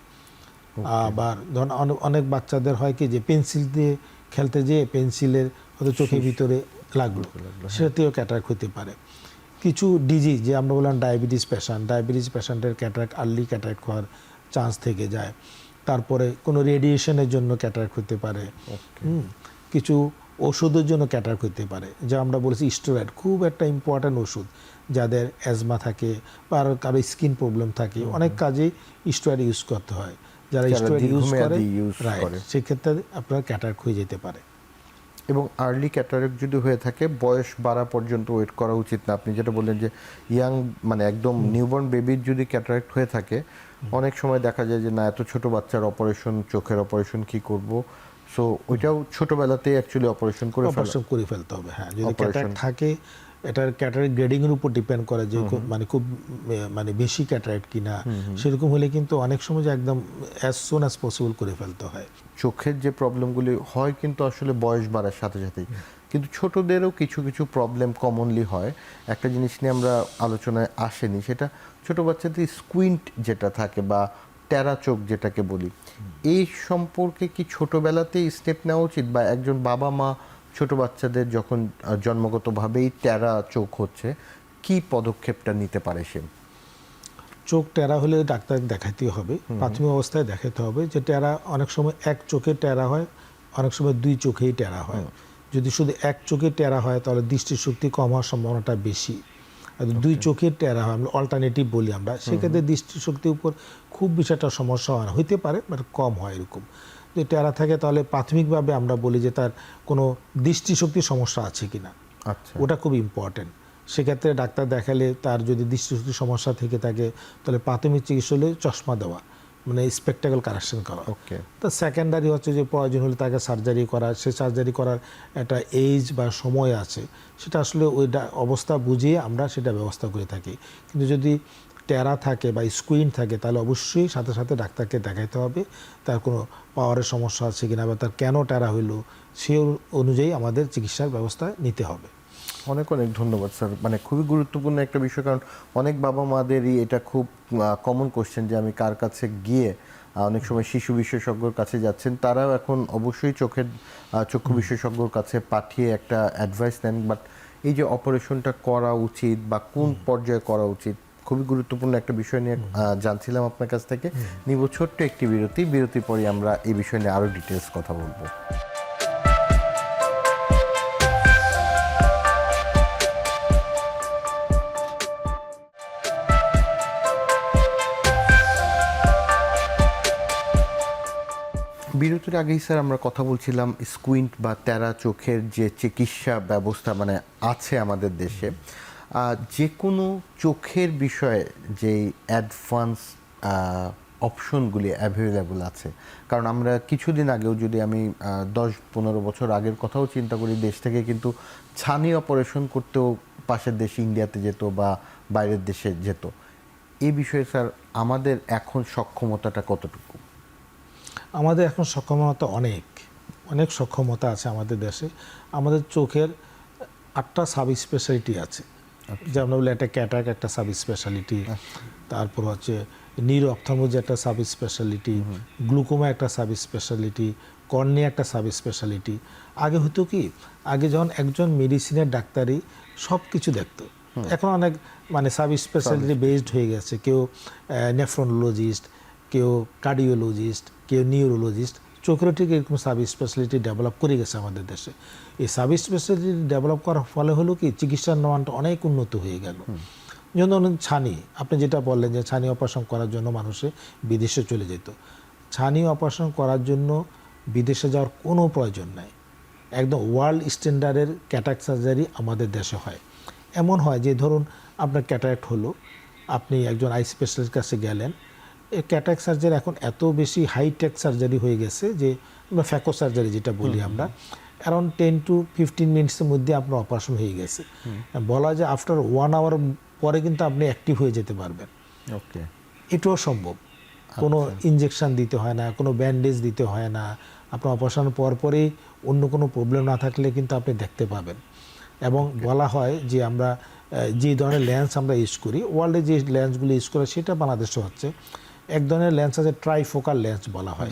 Speaker 2: আবার ধরুন অনেক বাচ্চাদের হয় কি যে পেন্সিল দিয়ে খেলতে যেয়ে পেন্সিলের হয়তো চোখের ভিতরে লাগলো, সেটাতেও ক্যাটারাক্ট হতে পারে। কিছু ডিজিজ, যে আমরা বললাম ডায়াবেটিস পেশেন্টের ক্যাটারাক্ট, আর্লি ক্যাটারাক্ট হওয়ার চান্স থেকে যায়। তারপরে কোনো রেডিয়েশনের জন্য ক্যাটারাক্ট হতে পারে। কিছু ওষুধের জন্য ক্যাটারাক্ট হতে পারে, যা আমরা বলেছি স্টেরয়েড, খুব একটা ইম্পর্ট্যান্ট ওষুধ। যাদের অ্যাজমা থাকে বা কারো স্কিন প্রবলেম থাকে, অনেক কাজেই স্টেরয়েড ইউজ করতে হয়। যারা স্টেরয়েড ইউজ করে, সেক্ষেত্রে আপনার ক্যাটারাক্ট হয়ে যেতে পারে।
Speaker 1: এবং আর্লি ক্যাটারাক্ট যদি হয়ে থাকে, বয়স বাড়া পর্যন্ত ওয়েট করা উচিত না। আপনি যেটা বললেন যে ইয়াং, মানে একদম নিউবর্ন বেবির যদি ক্যাটারাক্ট হয়ে থাকে, অনেক সময় দেখা যায় যে না, এত ছোট বাচ্চার অপারেশন, চোখের অপারেশন কি করব, সো ওইটাও ছোটবেলাতেই অ্যাকচুয়ালি অপারেশন করে
Speaker 2: ফেলতে হবে। হ্যাঁ, যদি ক্যাটারাক্ট থাকে, এটার ক্যাটারাক্ট গ্রেডিং এর উপর ডিপেন্ড করে যে খুব বেশি ক্যাটারাক্ট কিনা। সেরকম হলে কিন্তু অনেক সময় যে একদম অ্যাজ সুন অ্যাজ পসিবল করে ফেলতে হয়।
Speaker 1: চোখের যে প্রবলেমগুলি হয় কিন্তু আসলে বয়স বাড়ার সাথে সাথেই, কিন্তু ছোটদেরও কিছু কিছু প্রবলেম কমনলি হয়। একটা জিনিস নিয়ে আমরা আলোচনায় আসেনি, সেটা ছোট বাচ্চাদের স্কুইন্ট যেটা থাকে বা টেরা চোখ যেটাকে বলি, এই সম্পর্কে কি ছোটবেলাতেই স্টেপ নেওয়া উচিত, বা একজন বাবা মা ছোট বাচ্চাদের যখন জন্মগতভাবেই টেরা চোখ হচ্ছে, কি পদক্ষেপটা নিতে পারে সে?
Speaker 2: চোখ টেরা হলে ডাক্তার দেখাতে হবে, প্রাথমিক অবস্থায় দেখাতে হবে। যে টেরা অনেক সময় এক চোখে টেরা হয়, অনেক সময় দুই চোখেই টেরা হয়। যদি শুধু এক চোখে টেরা হয় তাহলে দৃষ্টিশক্তি কম হওয়ার সম্ভাবনাটা বেশি। আর দুই চোখের টেরা হয়, আমরা অল্টারনেটিভ বলি আমরা, সেক্ষেত্রে দৃষ্টিশক্তির উপর খুব বেশি একটা সমস্যা হয় না, হইতে পারে বাট কম হয়। এরকম যদি টেরা থাকে তাহলে প্রাথমিকভাবে আমরা বলি যে তার কোনো দৃষ্টিশক্তির সমস্যা আছে কিনা, ওটা খুব ইম্পর্টেন্ট। সেক্ষেত্রে ডাক্তার দেখালে তার যদি দৃষ্টিশক্তির সমস্যা থেকে থাকে, তাহলে প্রাথমিক চিকিৎসা হলে চশমা দেওয়া, মানে স্পেকটাকল কারেকশন করা। তো সেকেন্ডারি হচ্ছে যে প্রয়োজন হলে তাকে সার্জারি করা। সে সার্জারি করার একটা এজ বা সময় আছে, সেটা আসলে ওই অবস্থা বুঝিয়ে আমরা সেটা ব্যবস্থা করে থাকি। কিন্তু যদি টেরা থাকে বা স্কুইন থাকে, তাহলে অবশ্যই সাথে সাথে ডাক্তারকে দেখাইতে হবে তার কোনো পাওয়ারের সমস্যা আছে কিনা, বা তার কেন টেরা হইলো, সেই অনুযায়ী আমাদের চিকিৎসার ব্যবস্থা নিতে হবে।
Speaker 1: অনেক অনেক ধন্যবাদ স্যার, মানে খুবই গুরুত্বপূর্ণ একটা বিষয়। কারণ অনেক বাবা মাদেরই এটা খুব কমন কোশ্চেন যে আমি কার কাছে গিয়ে, অনেক সময় শিশু বিশেষজ্ঞর কাছে যাচ্ছেন, তারাও এখন অবশ্যই চক্ষু বিশেষজ্ঞর কাছে পাঠিয়ে একটা অ্যাডভাইস নেন। বাট এই যে অপারেশনটা করা উচিত বা কোন পর্যায়ে করা উচিত, খুবই গুরুত্বপূর্ণ একটা বিষয় নিয়ে জানছিলাম আপনার কাছ থেকে। নিব ছোট্ট একটি বিরতির পরে আমরা এই বিষয় নিয়ে আরও ডিটেলস কথা বলবো। বিরতির আগেই স্যার আমরা কথা বলছিলাম স্কুইন্ট বা টেরা চোখের যে চিকিৎসা ব্যবস্থা মানে আছে আমাদের দেশে, যে কোনো চোখের বিষয়ে যেই অ্যাডভান্স অপশনগুলি অ্যাভেলেবল আছে। কারণ আমরা কিছুদিন আগেও, যদি আমি 10-15 বছর আগের কথাও চিন্তা করি, দেশ থেকে কিন্তু ছানি অপারেশন করতেও পাশের দেশে ইন্ডিয়াতে যেত বা বাইরের দেশে যেত। এই বিষয়ে স্যার আমাদের এখন সক্ষমতাটা কতটুকু?
Speaker 2: আমাদের এখন সক্ষমতা অনেক সক্ষমতা আছে আমাদের দেশে। আমাদের চোখের 8টা সাব স্পেশালিটি আছে। যেমন বলে একটা ক্যাটারাক্ট একটা সাব স্পেশালিটি, তারপর হচ্ছে নিউরো অপথলমোলজি একটা সাব স্পেশালিটি, গ্লুকোমা একটা সাব স্পেশালিটি, কর্নিয়া একটা সাব স্পেশালিটি। আগে হতো কি, আগে যখন একজন মেডিসিনের ডাক্তারই সব কিছু দেখতো, এখন অনেক মানে সাব স্পেশালিটি বেসড হয়ে গেছে। কেউ নেফ্রোলজিস্ট, কেউ কার্ডিওলজিস্ট, কেউ নিউরোলজিস্ট। চোখেরও ঠিক এরকম সাব স্পেশালিটি ডেভেলপ করে গেছে আমাদের দেশে। এই সাব স্পেশালিটি ডেভেলপ করার ফলে হলো কি, চিকিৎসার মানটা অনেক উন্নত হয়ে গেল। যেমন ছানি, আপনি যেটা বললেন যে ছানি অপারেশন করার জন্য মানুষে বিদেশে চলে যেত। ছানি অপারেশন করার জন্য বিদেশে যাওয়ার কোনো প্রয়োজন নাই। একদম ওয়ার্ল্ড স্ট্যান্ডার্ডের ক্যাটারাক্ট সার্জারি আমাদের দেশে হয়। এমন হয় যে ধরুন আপনার ক্যাটারাক্ট হলো, আপনি একজন আই স্পেশালিস্টের কাছে গেলেন। এই ক্যাটারাক্ট সার্জারি এখন এত বেশি হাইটেক সার্জারি হয়ে গেছে যে আমরা ফ্যাকো সার্জারি যেটা বলি আমরা, অ্যারাউন্ড 10 to 15 মিনিটসের মধ্যে আপনার অপারেশন হয়ে গেছে। বলা যায় আফটার 1 আওয়ার পরে কিন্তু আপনি অ্যাক্টিভ হয়ে যেতে পারবেন।
Speaker 1: ওকে,
Speaker 2: এটাও সম্ভব। কোনো ইনজেকশন দিতে হয় না, কোনো ব্যান্ডেজ দিতে হয় না। আপনার অপারেশনের পরেই অন্য কোনো প্রবলেম না থাকলে কিন্তু আপনি দেখতে পাবেন। এবং বলা হয় যে আমরা যে ধরনের লেন্স আমরা ইউজ করি, ওয়ার্ল্ডে যে লেন্সগুলো ইউজ করে সেটা বাংলাদেশে হচ্ছে এক ধরনের লেন্স আছে, ট্রাইফোকাল লেন্স বলা হয়।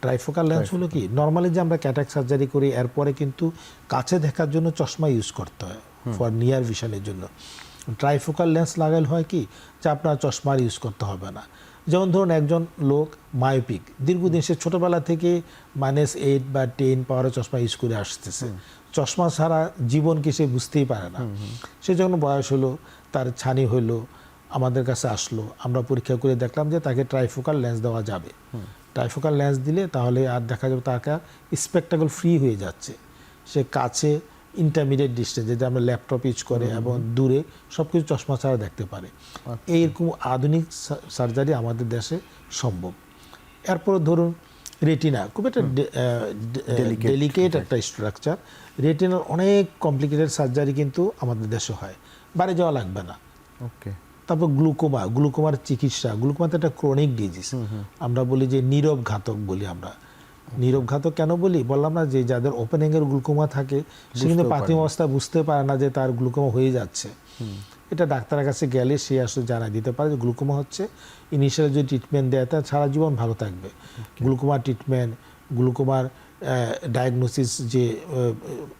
Speaker 2: ট্রাইফোকাল লেন্স হলো কি, নর্মালি যে আমরা ক্যাটারাক্ট সার্জারি করি এরপরে কিন্তু কাছে দেখার জন্য চশমা ইউজ করতে হয় ফর নিয়ার ভিশনের জন্য। ট্রাইফোকাল লেন্স লাগালে হয় কি যে আপনার চশমার ইউজ করতে হবে না। যেমন ধরুন একজন লোক মায়োপিক, দীর্ঘদিন সে ছোটোবেলা থেকে -8 বা 10 পাওয়ারের চশমা ইউজ করে আসতেছে, চশমা ছাড়া জীবন কি সে বুঝতেই পারে না। সে যখন বয়স হলো, তার ছানি হলো, আমাদের কাছে আসলো, আমরা পরীক্ষা করে দেখলাম যে তাকে ট্রাইফোকাল লেন্স দেওয়া যাবে। ট্রাইফোকাল লেন্স দিলে তাহলে আর দেখা যাবে তাকে স্পেকটাকল ফ্রি হয়ে যাচ্ছে। সে কাছে, ইন্টারমিডিয়েট ডিস্টেন্স, যেটা আমরা ল্যাপটপ ইউজ করে এবং দূরে সব কিছু চশমা ছাড়া দেখতে পারে। এইরকম আধুনিক সার্জারি আমাদের দেশে সম্ভব। এরপরে ধরুন রেটিনা, খুব একটা ডেলিকেট একটা স্ট্রাকচার। রেটিনার অনেক কমপ্লিকেটেড সার্জারি কিন্তু আমাদের দেশে হয়, বাইরে যাওয়া লাগবে না।
Speaker 1: ওকে।
Speaker 2: তারপর গ্লুকোমার চিকিৎসা। গ্লুকোমা তো একটা ক্রনিক ডিজিজ, আমরা বলি যে নীরব ঘাতক বলি আমরা। নীরব ঘাতক কেন বলি, বললাম না যে যাদের ওপেন অ্যাঙ্গেল গ্লুকোমা থাকে সে কিন্তু প্রাথমিক অবস্থায় বুঝতে পারে না যে তার গ্লুকোমা হয়ে যাচ্ছে। এটা ডাক্তারের কাছে গেলে সে আসলে জানাই দিতে পারে যে গ্লুকোমা হচ্ছে। ইনিশিয়াল যদি ট্রিটমেন্ট দেয় তার সারা জীবন ভালো থাকবে। গ্লুকোমার ট্রিটমেন্ট, গ্লুকোমার ডায়াগনোসিস যে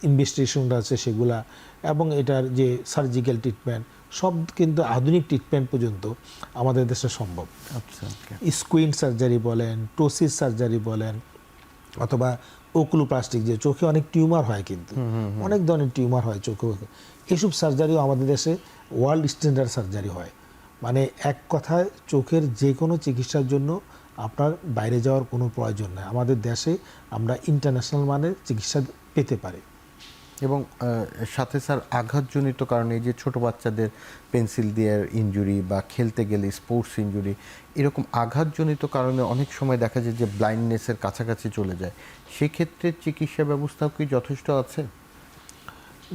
Speaker 2: ইনভেস্টিগেশনটা আছে সেগুলা, এবং এটার যে সার্জিক্যাল ট্রিটমেন্ট, সব কিন্তু আধুনিক ট্রিটমেন্ট পর্যন্ত আমাদের দেশে সম্ভব।
Speaker 1: আচ্ছা,
Speaker 2: স্কুইন্ট সার্জারি বলেন, টোসিস সার্জারি বলেন, অথবা ওকুলোপ্লাস্টিক, যে চোখে অনেক টিউমার হয়, কিন্তু অনেক ধরনের টিউমার হয় চোখে, এসব সার্জারিও আমাদের দেশে ওয়ার্ল্ড স্ট্যান্ডার্ড সার্জারি হয়। মানে এক কথায় চোখের যে কোনো চিকিৎসার জন্য আপনার বাইরে যাওয়ার কোনো প্রয়োজন নেই, আমাদের দেশে আমরা ইন্টারন্যাশনাল মানের চিকিৎসা পেতে পারি।
Speaker 1: এবং সাথে স্যার আঘাতজনিত কারণে যে ছোট বাচ্চাদের পেন্সিল দিয়ে ইনজুরি বা খেলতে গেলে স্পোর্টস ইনজুরি, এরকম আঘাতজনিত কারণে অনেক সময় দেখা যায় যে ব্লাইন্ডনেসের কাছাকাছি চলে যায়, সেক্ষেত্রে চিকিৎসা ব্যবস্থাও কি যথেষ্ট আছে?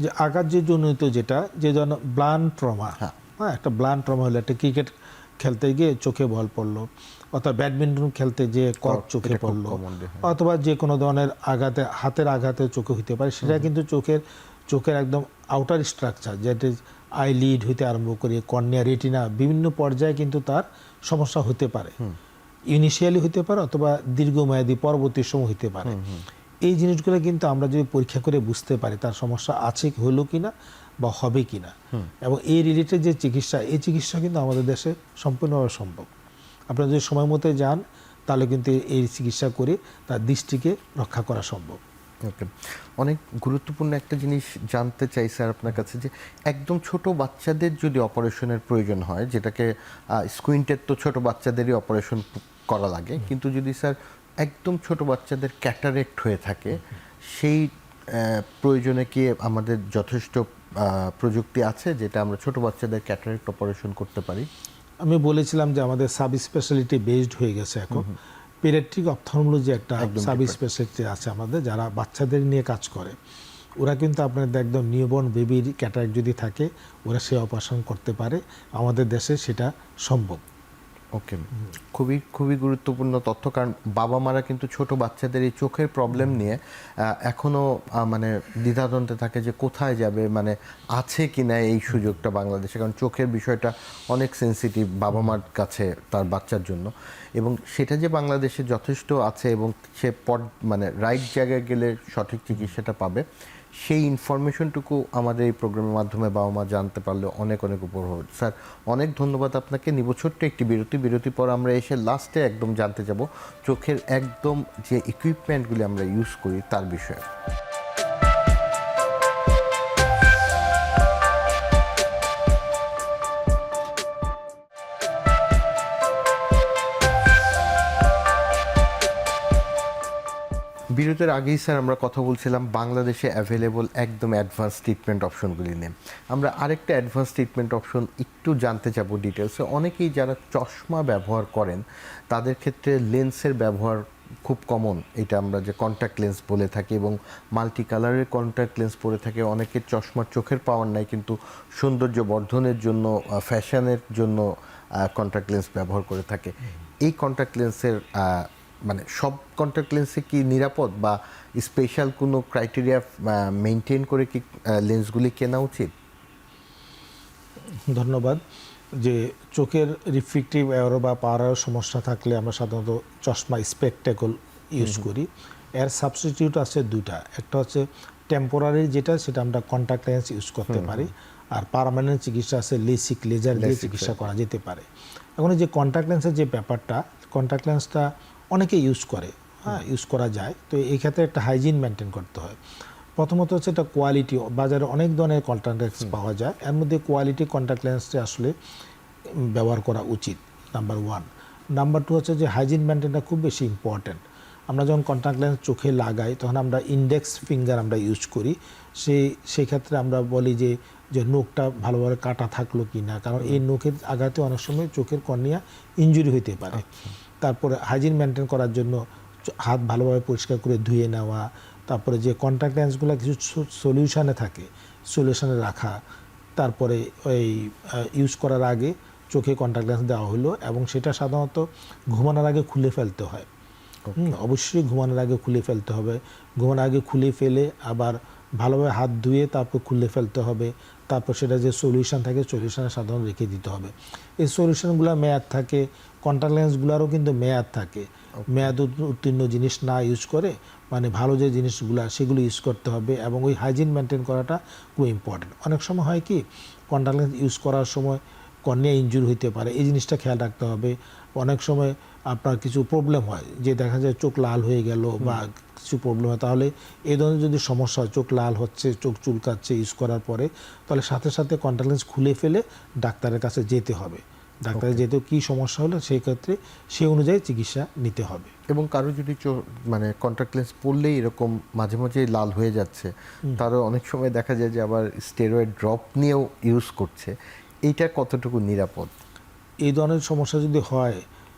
Speaker 2: যে আঘাত যে জনিত যেটা, যে ধরনের ব্লান্ট ট্রমা, হ্যাঁ, একটা ব্লান্ট ট্রমা হলো, একটা ক্রিকেট খেলতে গিয়ে চোখে বল পড়লো, অথবা ব্যাডমিন্টন খেলতে যে কর্ক চোখে পড়লো, অথবা যে কোনো ধরনের আঘাতে, হাতের আঘাতে চোখে হতে পারে, সেটা কিন্তু চোখের একদম আউটার স্ট্রাকচার, যেটা আইলিড হইতে আরম্ভ করে কর্নিয়া, রেটিনা, বিভিন্ন পর্যায়ে কিন্তু তার সমস্যা হতে পারে। ইনিশিয়ালি হতে পারে অথবা দীর্ঘমেয়াদী পরবর্তী সময় হতে পারে। এই জিনিসগুলো কিন্তু আমরা যদি পরীক্ষা করে বুঝতে পারি তার সমস্যা আছে, হলো কিনা বা হবে কিনা, এবং এই রিলেটেড যে চিকিৎসা, এই চিকিৎসা কিন্তু আমাদের দেশে সম্পূর্ণভাবে সম্ভব। আপনারা যদি সময় মতো যান তাহলে কিন্তু এই চিকিৎসা করে তার দৃষ্টিকে রক্ষা করা সম্ভব।
Speaker 1: ওকে, অনেক গুরুত্বপূর্ণ একটা জিনিস জানতে চাই স্যার আপনার কাছে, যে একদম ছোট বাচ্চাদের যদি অপারেশনের প্রয়োজন হয়, যেটাকে স্কুইন্টের তো ছোট বাচ্চাদেরই অপারেশন করা লাগে, কিন্তু যদি স্যার একদম ছোট বাচ্চাদের ক্যাটারেক্ট হয়ে থাকে, সেই প্রয়োজনে কি আমাদের যথেষ্ট প্রযুক্তি আছে যেটা আমরা ছোট বাচ্চাদের ক্যাটারেক্ট অপারেশন করতে পারি?
Speaker 2: আমি বলেছিলাম যে আমাদের সাব স্পেশালিটি বেসড হয়ে গেছে এখন। পেডিয়াট্রিক অপথলমোলজি একটা সাব স্পেশালিটি আছে আমাদের, যারা বাচ্চাদের নিয়ে কাজ করে। ওরা কিন্তু আপনাদের একদম নিউবর্ন বেবির ক্যাটারেক্ট যদি থাকে, ওরা সে অপারেশন করতে পারে। আমাদের দেশে সেটা সম্ভব।
Speaker 1: ওকে, খুবই খুবই গুরুত্বপূর্ণ তথ্য, কারণ বাবা মারা কিন্তু ছোট বাচ্চাদের এই চোখের প্রবলেম নিয়ে এখনও মানে দ্বিধাদ্বন্দ্বে থাকে যে কোথায় যাবে, মানে আছে কি না এই সুযোগটা বাংলাদেশে, কারণ চোখের বিষয়টা অনেক সেন্সিটিভ বাবা মার কাছে তার বাচ্চার জন্য, এবং সেটা যে বাংলাদেশে যথেষ্ট আছে এবং সে মানে রাইট জায়গায় গেলে সঠিক চিকিৎসাটা পাবে, সেই ইনফরমেশনটুকু আমাদের এই প্রোগ্রামের মাধ্যমে বাবা মা জানতে পারলে অনেক অনেক উপকার হবে। স্যার অনেক ধন্যবাদ আপনাকে। নিব ছোট্ট একটি বিরতির পর আমরা এসে লাস্টে একদম জানতে যাব চোখের একদম যে ইকুইপমেন্টগুলি আমরা ইউজ করি তার বিষয়ে। বিরতির আগেই স্যার আমরা কথা বলছিলাম বাংলাদেশে অ্যাভেলেবল একদম অ্যাডভান্স ট্রিটমেন্ট অপশনগুলি নিয়ে। আমরা আরেকটা অ্যাডভান্স ট্রিটমেন্ট অপশন একটু জানতে যাব ডিটেলসে। অনেকেই যারা চশমা ব্যবহার করেন তাদের ক্ষেত্রে লেন্সের ব্যবহার খুব কমন, এটা আমরা যে কন্ট্যাক্ট লেন্স বলে থাকি, এবং মাল্টি কালারের কন্ট্যাক্ট লেন্স পরে থাকে। অনেকের চশমার চোখের পাওয়ার নাই, কিন্তু সৌন্দর্য বর্ধনের জন্য, ফ্যাশনের জন্য কন্ট্যাক্ট লেন্স ব্যবহার করে থাকে। এই কন্ট্যাক্ট লেন্সের মানে সব কন্ট্যাক্ট লেন্সে কি নিরাপদ, বা স্পেশাল কোনো ক্রাইটেরিয়া মেনটেন করে কি লেন্সগুলি কেনা উচিত?
Speaker 2: ধন্যবাদ। যে চোখের রিফ্লেকটিভ এরর বা পাওয়ারের সমস্যা থাকলে আমরা সাধারণত চশমা স্পেকটেকল ইউজ করি। এর সাবস্টিটিউট আছে দুইটা, একটা হচ্ছে টেম্পোরারি যেটা, সেটা আমরা কন্ট্যাক্ট লেন্স ইউজ করতে পারি, আর পার্মানেন্ট চিকিৎসা আছে লেসিক, লেজার দিয়ে চিকিৎসা করা যেতে পারে। এখন এই যে কন্ট্যাক্ট লেন্সের যে ব্যাপারটা, কন্ট্যাক্ট লেন্সটা অনেকে ইউজ করে, হ্যাঁ ইউজ করা যায়, তো এই ক্ষেত্রে একটা হাইজিন মেনটেন করতে হয়। প্রথমত হচ্ছে এটা কোয়ালিটি, বাজারে অনেক ধরনের কন্ট্যাক্ট লেন্স পাওয়া যায়, এর মধ্যে কোয়ালিটি কন্ট্যাক্ট লেন্সটা আসলে ব্যবহার করা উচিত, নাম্বার ওয়ান। নাম্বার টু হচ্ছে যে হাইজিন মেনটেনটা খুব বেশি ইম্পর্ট্যান্ট। আমরা যখন কন্ট্যাক্ট লেন্স চোখে লাগাই তখন আমরা ইন্ডেক্স ফিঙ্গার আমরা ইউজ করি, সেই ক্ষেত্রে আমরা বলি যে নখটা ভালোভাবে কাটা থাকলো কি না, কারণ এই নখের আঘাতে অনেক সময় চোখের কর্নিয়া ইনজুরি হতে পারে। তারপরে হাইজিন মেনটেন করার জন্য হাত ভালোভাবে পরিষ্কার করে ধুয়ে নেওয়া, তারপরে যে কন্ট্যাক্ট লেন্সগুলো কিছু সলিউশনে থাকে, সলিউশনে রাখা, তারপরে ওই ইউজ করার আগে চোখে কন্ট্যাক্ট লেন্স দেওয়া হলো, এবং সেটা সাধারণত ঘুমানোর আগে খুলে ফেলতে হয়। অবশ্যই ঘুমানোর আগে খুলে ফেলতে হবে। ঘুমানোর আগে খুলে ফেলে আবার ভালোভাবে হাত ধুয়ে তারপর খুলে ফেলতে হবে। তারপর সেটা যে সলিউশন থাকে, সলিউশনে সাধারণত রেখে দিতে হবে। এই সলিউশনগুলো মেয়াদ থাকে, কন্ট্যাক্ট লেন্সগুলোরও কিন্তু মেয়াদ থাকে। মেয়াদ উত্তীর্ণ জিনিস না ইউজ করে, মানে ভালো যে জিনিসগুলো সেগুলো ইউজ করতে হবে, এবং ওই হাইজিন মেনটেন করাটা খুব ইম্পর্টেন্ট। অনেক সময় হয় কি, কন্ট্যাক্ট লেন্স ইউজ করার সময় কর্নিয়া ইনজুরি হতে পারে, এই জিনিসটা খেয়াল রাখতে হবে। অনেক সময় আপনার কিছু প্রবলেম হয়, যে দেখা যায় চোখ লাল হয়ে গেল বা কিছু প্রবলেম হয়, তাহলে এই ধরনের যদি সমস্যা হয়, চোখ লাল হচ্ছে, চোখ চুলকাচ্ছে ইউজ করার পরে, তাহলে সাথে সাথে কন্ট্যাক্ট লেন্স খুলে ফেলে ডাক্তারের কাছে যেতে হবে। ডাক্তারের যেহেতু কী সমস্যা হলো সেই ক্ষেত্রে সেই অনুযায়ী চিকিৎসা নিতে হবে।
Speaker 1: এবং কারো যদি মানে কন্ট্যাক্ট লেন্স পরলেই এরকম মাঝে মাঝে লাল হয়ে যাচ্ছে, তারও অনেক সময় দেখা যায় যে আবার স্টেরয়েড ড্রপ নিয়েও ইউজ করছে, এইটা কতটুকু নিরাপদ?
Speaker 2: এই ধরনের সমস্যা যদি হয়,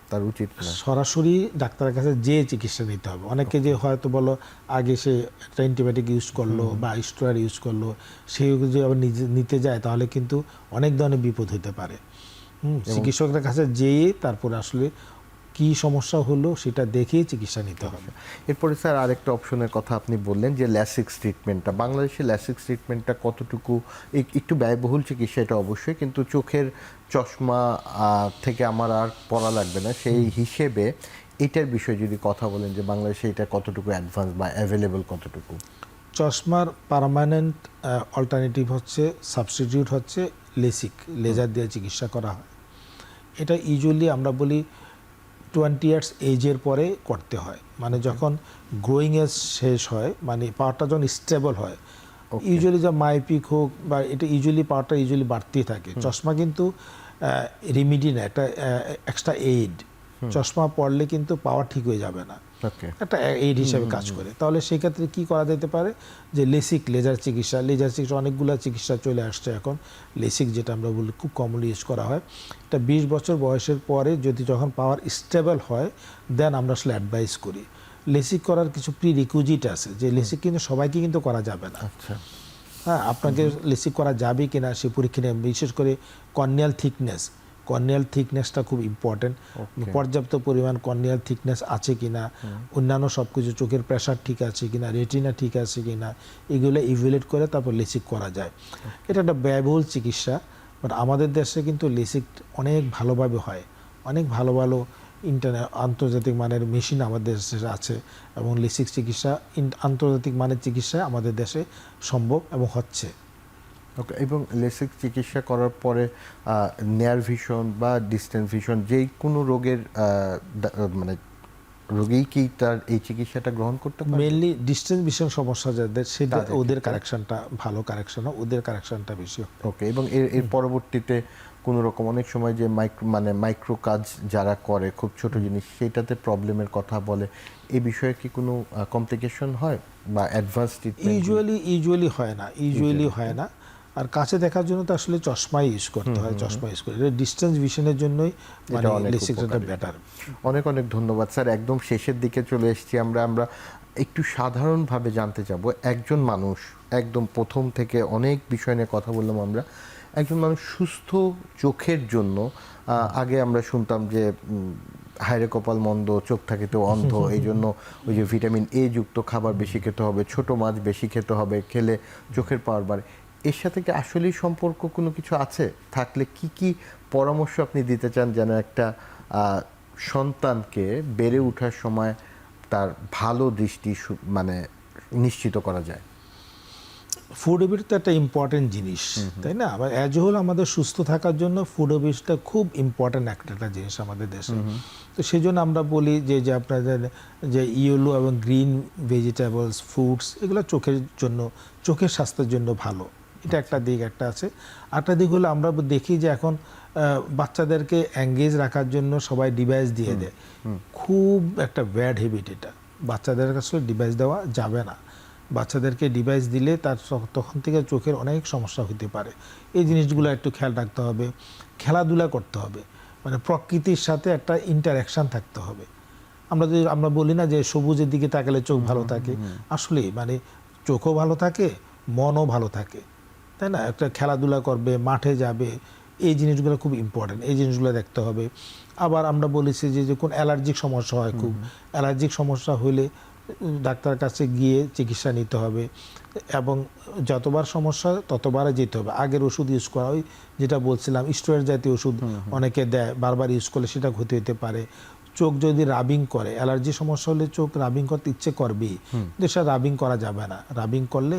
Speaker 1: তার উচিত না
Speaker 2: সরাসরি ডাক্তারের কাছে যেয়ে চিকিৎসা নিতে হবে। অনেকে যে হয়তো বলো আগে সে একটা অ্যান্টিবায়োটিক ইউজ করলো বা স্টেরয়েড ইউজ করলো, সেই যদি আবার নিতে যায় তাহলে কিন্তু অনেক ধরনের বিপদ হতে পারে। চিকিৎসকের কাছে যেয়ে তারপরে আসলে কি সমস্যা হলো সেটা দেখেই চিকিৎসা নিতে হবে।
Speaker 1: এরপরে স্যার আরেকটা অপশনের কথা আপনি বললেন যে ল্যাসিক্স ট্রিটমেন্টটা। বাংলাদেশে ল্যাসিক্স ট্রিটমেন্টটা কতটুকু, একটু ব্যয়বহুল চিকিৎসা এটা অবশ্যই, কিন্তু চোখের চশমা থেকে আমার আর পড়া লাগবে না, সেই হিসেবে এটার বিষয়ে যদি কথা বলেন যে বাংলাদেশে এটা কতটুকু অ্যাডভান্স বা অ্যাভেলেবল কতটুকু?
Speaker 2: চশমার পার্মানেন্ট অল্টারনেটিভ হচ্ছে, সাবস্টিটিউট হচ্ছে লেসিক, লেজার দিয়ে চিকিৎসা করা হয়। এটা ইউজুয়ালি আমরা বলি 20 ইয়ার্স এজের পরে করতে হয়, মানে যখন গ্রোয়িং এজ শেষ হয়, মানে পাওয়ারটা যখন স্টেবল হয়। ইউজুয়ালি যা মাইপিক হোক বা এটা ইউজুয়ালি পাওয়ারটা ইউজুয়ালি বাড়তেই থাকে। চশমা কিন্তু রেমিডি না, একটা এক্সট্রা এইড। চশমা পড়লে কিন্তু পাওয়ার ঠিক হয়ে যাবে না, একটা এইড হিসাবে কাজ করে। তাহলে সেক্ষেত্রে কি করা যেতে পারে, যে লেসিক, লেজার চিকিৎসা। লেজার চিকিৎসা অনেকগুলো চিকিৎসা চলে আসছে এখন। লেসিক যেটা আমরা বলি খুব কমনলি ইউজ করা হয়। এটা 20 বছর বয়সের পরে যদি যখন পাওয়ার স্টেবল হয়, দেন আমরা আসলে অ্যাডভাইস করি। লেসিক করার কিছু প্রি রিকুইজিট আছে, যে লেসিক কিন্তু সবাইকে কিন্তু করা যাবে না। হ্যাঁ, আপনাকে লেসিক করা যাবে কিনা সে পরীক্ষা নেই। বিশেষ করে কর্নিয়াল থিকনেসটা খুব ইম্পর্টেন্ট। পর্যাপ্ত পরিমাণ কর্নিয়াল থিকনেস আছে কিনা, অন্যান্য সব কিছু, চোখের প্রেশার ঠিক আছে কিনা, রেটিনা ঠিক আছে কিনা, এগুলো ইভ্যালুয়েট করে তারপর লেসিক করা যায়। এটা একটা ব্যয়বহুল চিকিৎসা, বাট আমাদের দেশে কিন্তু লেসিক অনেক ভালোভাবে হয়। অনেক ভালো ভালো আন্তর্জাতিক মানের মেশিন আমাদের দেশে আছে, এবং লেসিক চিকিৎসা আন্তর্জাতিক মানের চিকিৎসা আমাদের দেশে সম্ভব এবং হচ্ছে।
Speaker 1: ওকে, এবং লেসিক চিকিৎসা করার পরে নেয়ার ভিশন বা ডিস্টেন্স ভিশন যেই কোনো রোগের মানে রোগী কি তার এই চিকিৎসাটা গ্রহণ করতে পারে?
Speaker 2: মেইনলি ডিস্টেন্স ভিশন সমস্যা যাদের, সেটা ওদের কারেকশনটা ভালো কারেকশন, ওদের কারেকশনটা বেশি।
Speaker 1: ওকে, এবং এর পরবর্তীতে কোনো রকম অনেক সময় যে মাইক্রো কাজ যারা করে, খুব ছোট জিনিস, সেটাতে প্রবলেমের কথা বলে, এই বিষয়ে কি কোনো কমপ্লিকেশন হয় বা অ্যাডভান্স ট্রিটমেন্ট?
Speaker 2: ইউজুয়ালি হয় না। আর কাছে দেখার জন্য তো আসলে চশমাই ইউজ করতে হয়, চশমা ইউজ করে ডিস্টেন্স ভিশনের জন্যই মানে
Speaker 1: অনেক
Speaker 2: লেসিকটা
Speaker 1: উপকারী।
Speaker 2: বেটার।
Speaker 1: অনেক অনেক ধন্যবাদ স্যার। একদম শেষের দিকে চলে এসেছি আমরা একটু সাধারণভাবে জানতে যাব, একজন মানুষ একদম প্রথম থেকে অনেক বিষয় নিয়ে কথা বললাম আমরা, একজন মানুষ সুস্থ চোখের জন্য আগে আমরা শুনতাম যে হায়রে কপাল মন্দ, চোখ থাকে তো অন্ধ, এই জন্য ওই যে ভিটামিন এ যুক্ত খাবার বেশি খেতে হবে, ছোট মাছ বেশি খেতে হবে, খেলে চোখের পাওয়ার বাড়ে। এর সাথে কি আসলেই সম্পর্ক কোনো কিছু আছে? থাকলে কি কি পরামর্শ আপনি দিতে চান যেন একটা সন্তানকে বেড়ে ওঠার সময় তার ভালো দৃষ্টি মানে নিশ্চিত করা যায়?
Speaker 2: ফুড হ্যাবিট তো একটা ইম্পর্টেন্ট জিনিস, তাই না? অ্যাজ এ হোল আমাদের সুস্থ থাকার জন্য ফুড হ্যাবিটসটা খুব ইম্পর্টেন্ট একটা জিনিস আমাদের দেশে। তো সেই জন্য আমরা বলি যে আপনাদের যে ইয়েলো এবং গ্রিন ভেজিটেবলস, ফ্রুটস, এগুলো চোখের জন্য, চোখের স্বাস্থ্যের জন্য ভালো। এটা একটা দিক একটা আছে। আরেকটা দিক হলো আমরা দেখি যে এখন বাচ্চাদেরকে এঙ্গেজ রাখার জন্য সবাই ডিভাইস দিয়ে দেয়। খুব একটা ব্যাড হ্যাবিট এটা। বাচ্চাদের কাছে ডিভাইস দেওয়া যাবে না। বাচ্চাদেরকে ডিভাইস দিলে তার তখন থেকে চোখের অনেক সমস্যা হতে পারে। এই জিনিসগুলো একটু খেয়াল রাখতে হবে। খেলাধুলা করতে হবে, মানে প্রকৃতির সাথে একটা ইন্টারাকশান থাকতে হবে। আমরা বলি না যে সবুজের দিকে তাকালে চোখ ভালো থাকে, আসলে মানে চোখও ভালো থাকে, মনও ভালো থাকে, তাই না? একটা খেলাধুলা করবে, মাঠে যাবে, এই জিনিসগুলো খুব ইম্পর্টেন্ট, এই জিনিসগুলো দেখতে হবে। আবার আমরা বলেছি যে কোন অ্যালার্জিক সমস্যা হয়, খুব অ্যালার্জিক সমস্যা হলে ডাক্তার কাছে গিয়ে চিকিৎসা নিতে হবে, এবং যতবার সমস্যা ততবারে যেতে হবে। আগের ওষুধ ইউজ করা, ওই যেটা বলছিলাম স্টেরয়েড জাতীয় ওষুধ অনেকে দেয়, বারবার ইউজ করলে সেটা ক্ষতি হতে পারে। চোখ যদি রাবিং করে, অ্যালার্জি সমস্যা হলে চোখ রাবিং করতে ইচ্ছে করবেই, কিন্তু সেটা রাবিং করা যাবে না। রাবিং করলে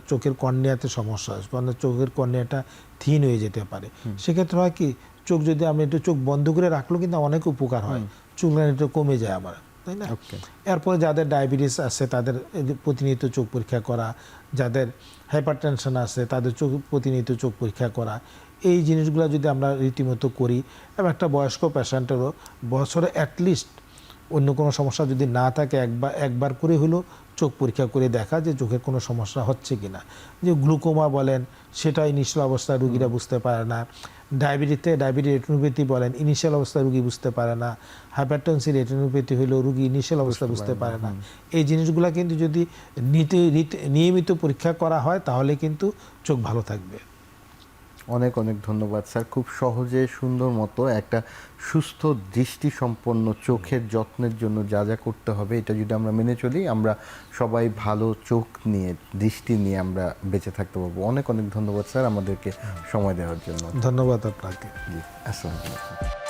Speaker 2: চোখের কর্নিয়াতে সমস্যা হয়, মানে চোখের কর্নিয়াটা থিন হয়ে যেতে পারে। সেক্ষেত্রে হয় কি, চোখ যদি আমি একটু চোখ বন্ধ করে রাখলেও কিন্তু অনেক উপকার হয়, চুলকানি একটু কমে যায় আমার, তাই না? এরপরে যাদের ডায়াবেটিস আছে তাদের প্রতিনিয়ত চোখ পরীক্ষা করা, যাদের হাইপারটেনশন আছে তাদের প্রতিনিয়ত চোখ পরীক্ষা করা, এই জিনিসগুলো যদি আমরা রীতিমতো করি, এবং একটা বয়স্ক পেশেন্টেরও বছরে অ্যাটলিস্ট অন্য কোনো সমস্যা যদি না থাকে একবার করে হলেও চোখ পরীক্ষা করে দেখা যে চোখের কোনো সমস্যা হচ্ছে কিনা। যে গ্লুকোমা বলেন, সেটা ইনিশিয়াল অবস্থায় রুগীরা বুঝতে পারে না। ডায়াবেটিস রেটিনোপ্যাথি বলেন, ইনিশিয়াল অবস্থায় রুগী বুঝতে পারে না। হাইপারটেনসিভ রেটিনোপ্যাথি হলেও রুগী ইনিশিয়াল অবস্থা বুঝতে পারে না। এই জিনিসগুলো কিন্তু যদি নিয়মিত পরীক্ষা করা হয় তাহলে কিন্তু চোখ ভালো থাকবে।
Speaker 1: অনেক অনেক ধন্যবাদ স্যার। খুব সহজে সুন্দর মতো একটা সুস্থ দৃষ্টিসম্পন্ন চোখের যত্নের জন্য যা যা করতে হবে এটা যদি আমরা মেনে চলি, আমরা সবাই ভালো চোখ নিয়ে, দৃষ্টি নিয়ে আমরা বেঁচে থাকতে পারবো। অনেক অনেক ধন্যবাদ স্যার আমাদেরকে সময় দেওয়ার জন্য।
Speaker 2: ধন্যবাদ আপনাকে।
Speaker 1: জি, আসসালামু আলাইকুম।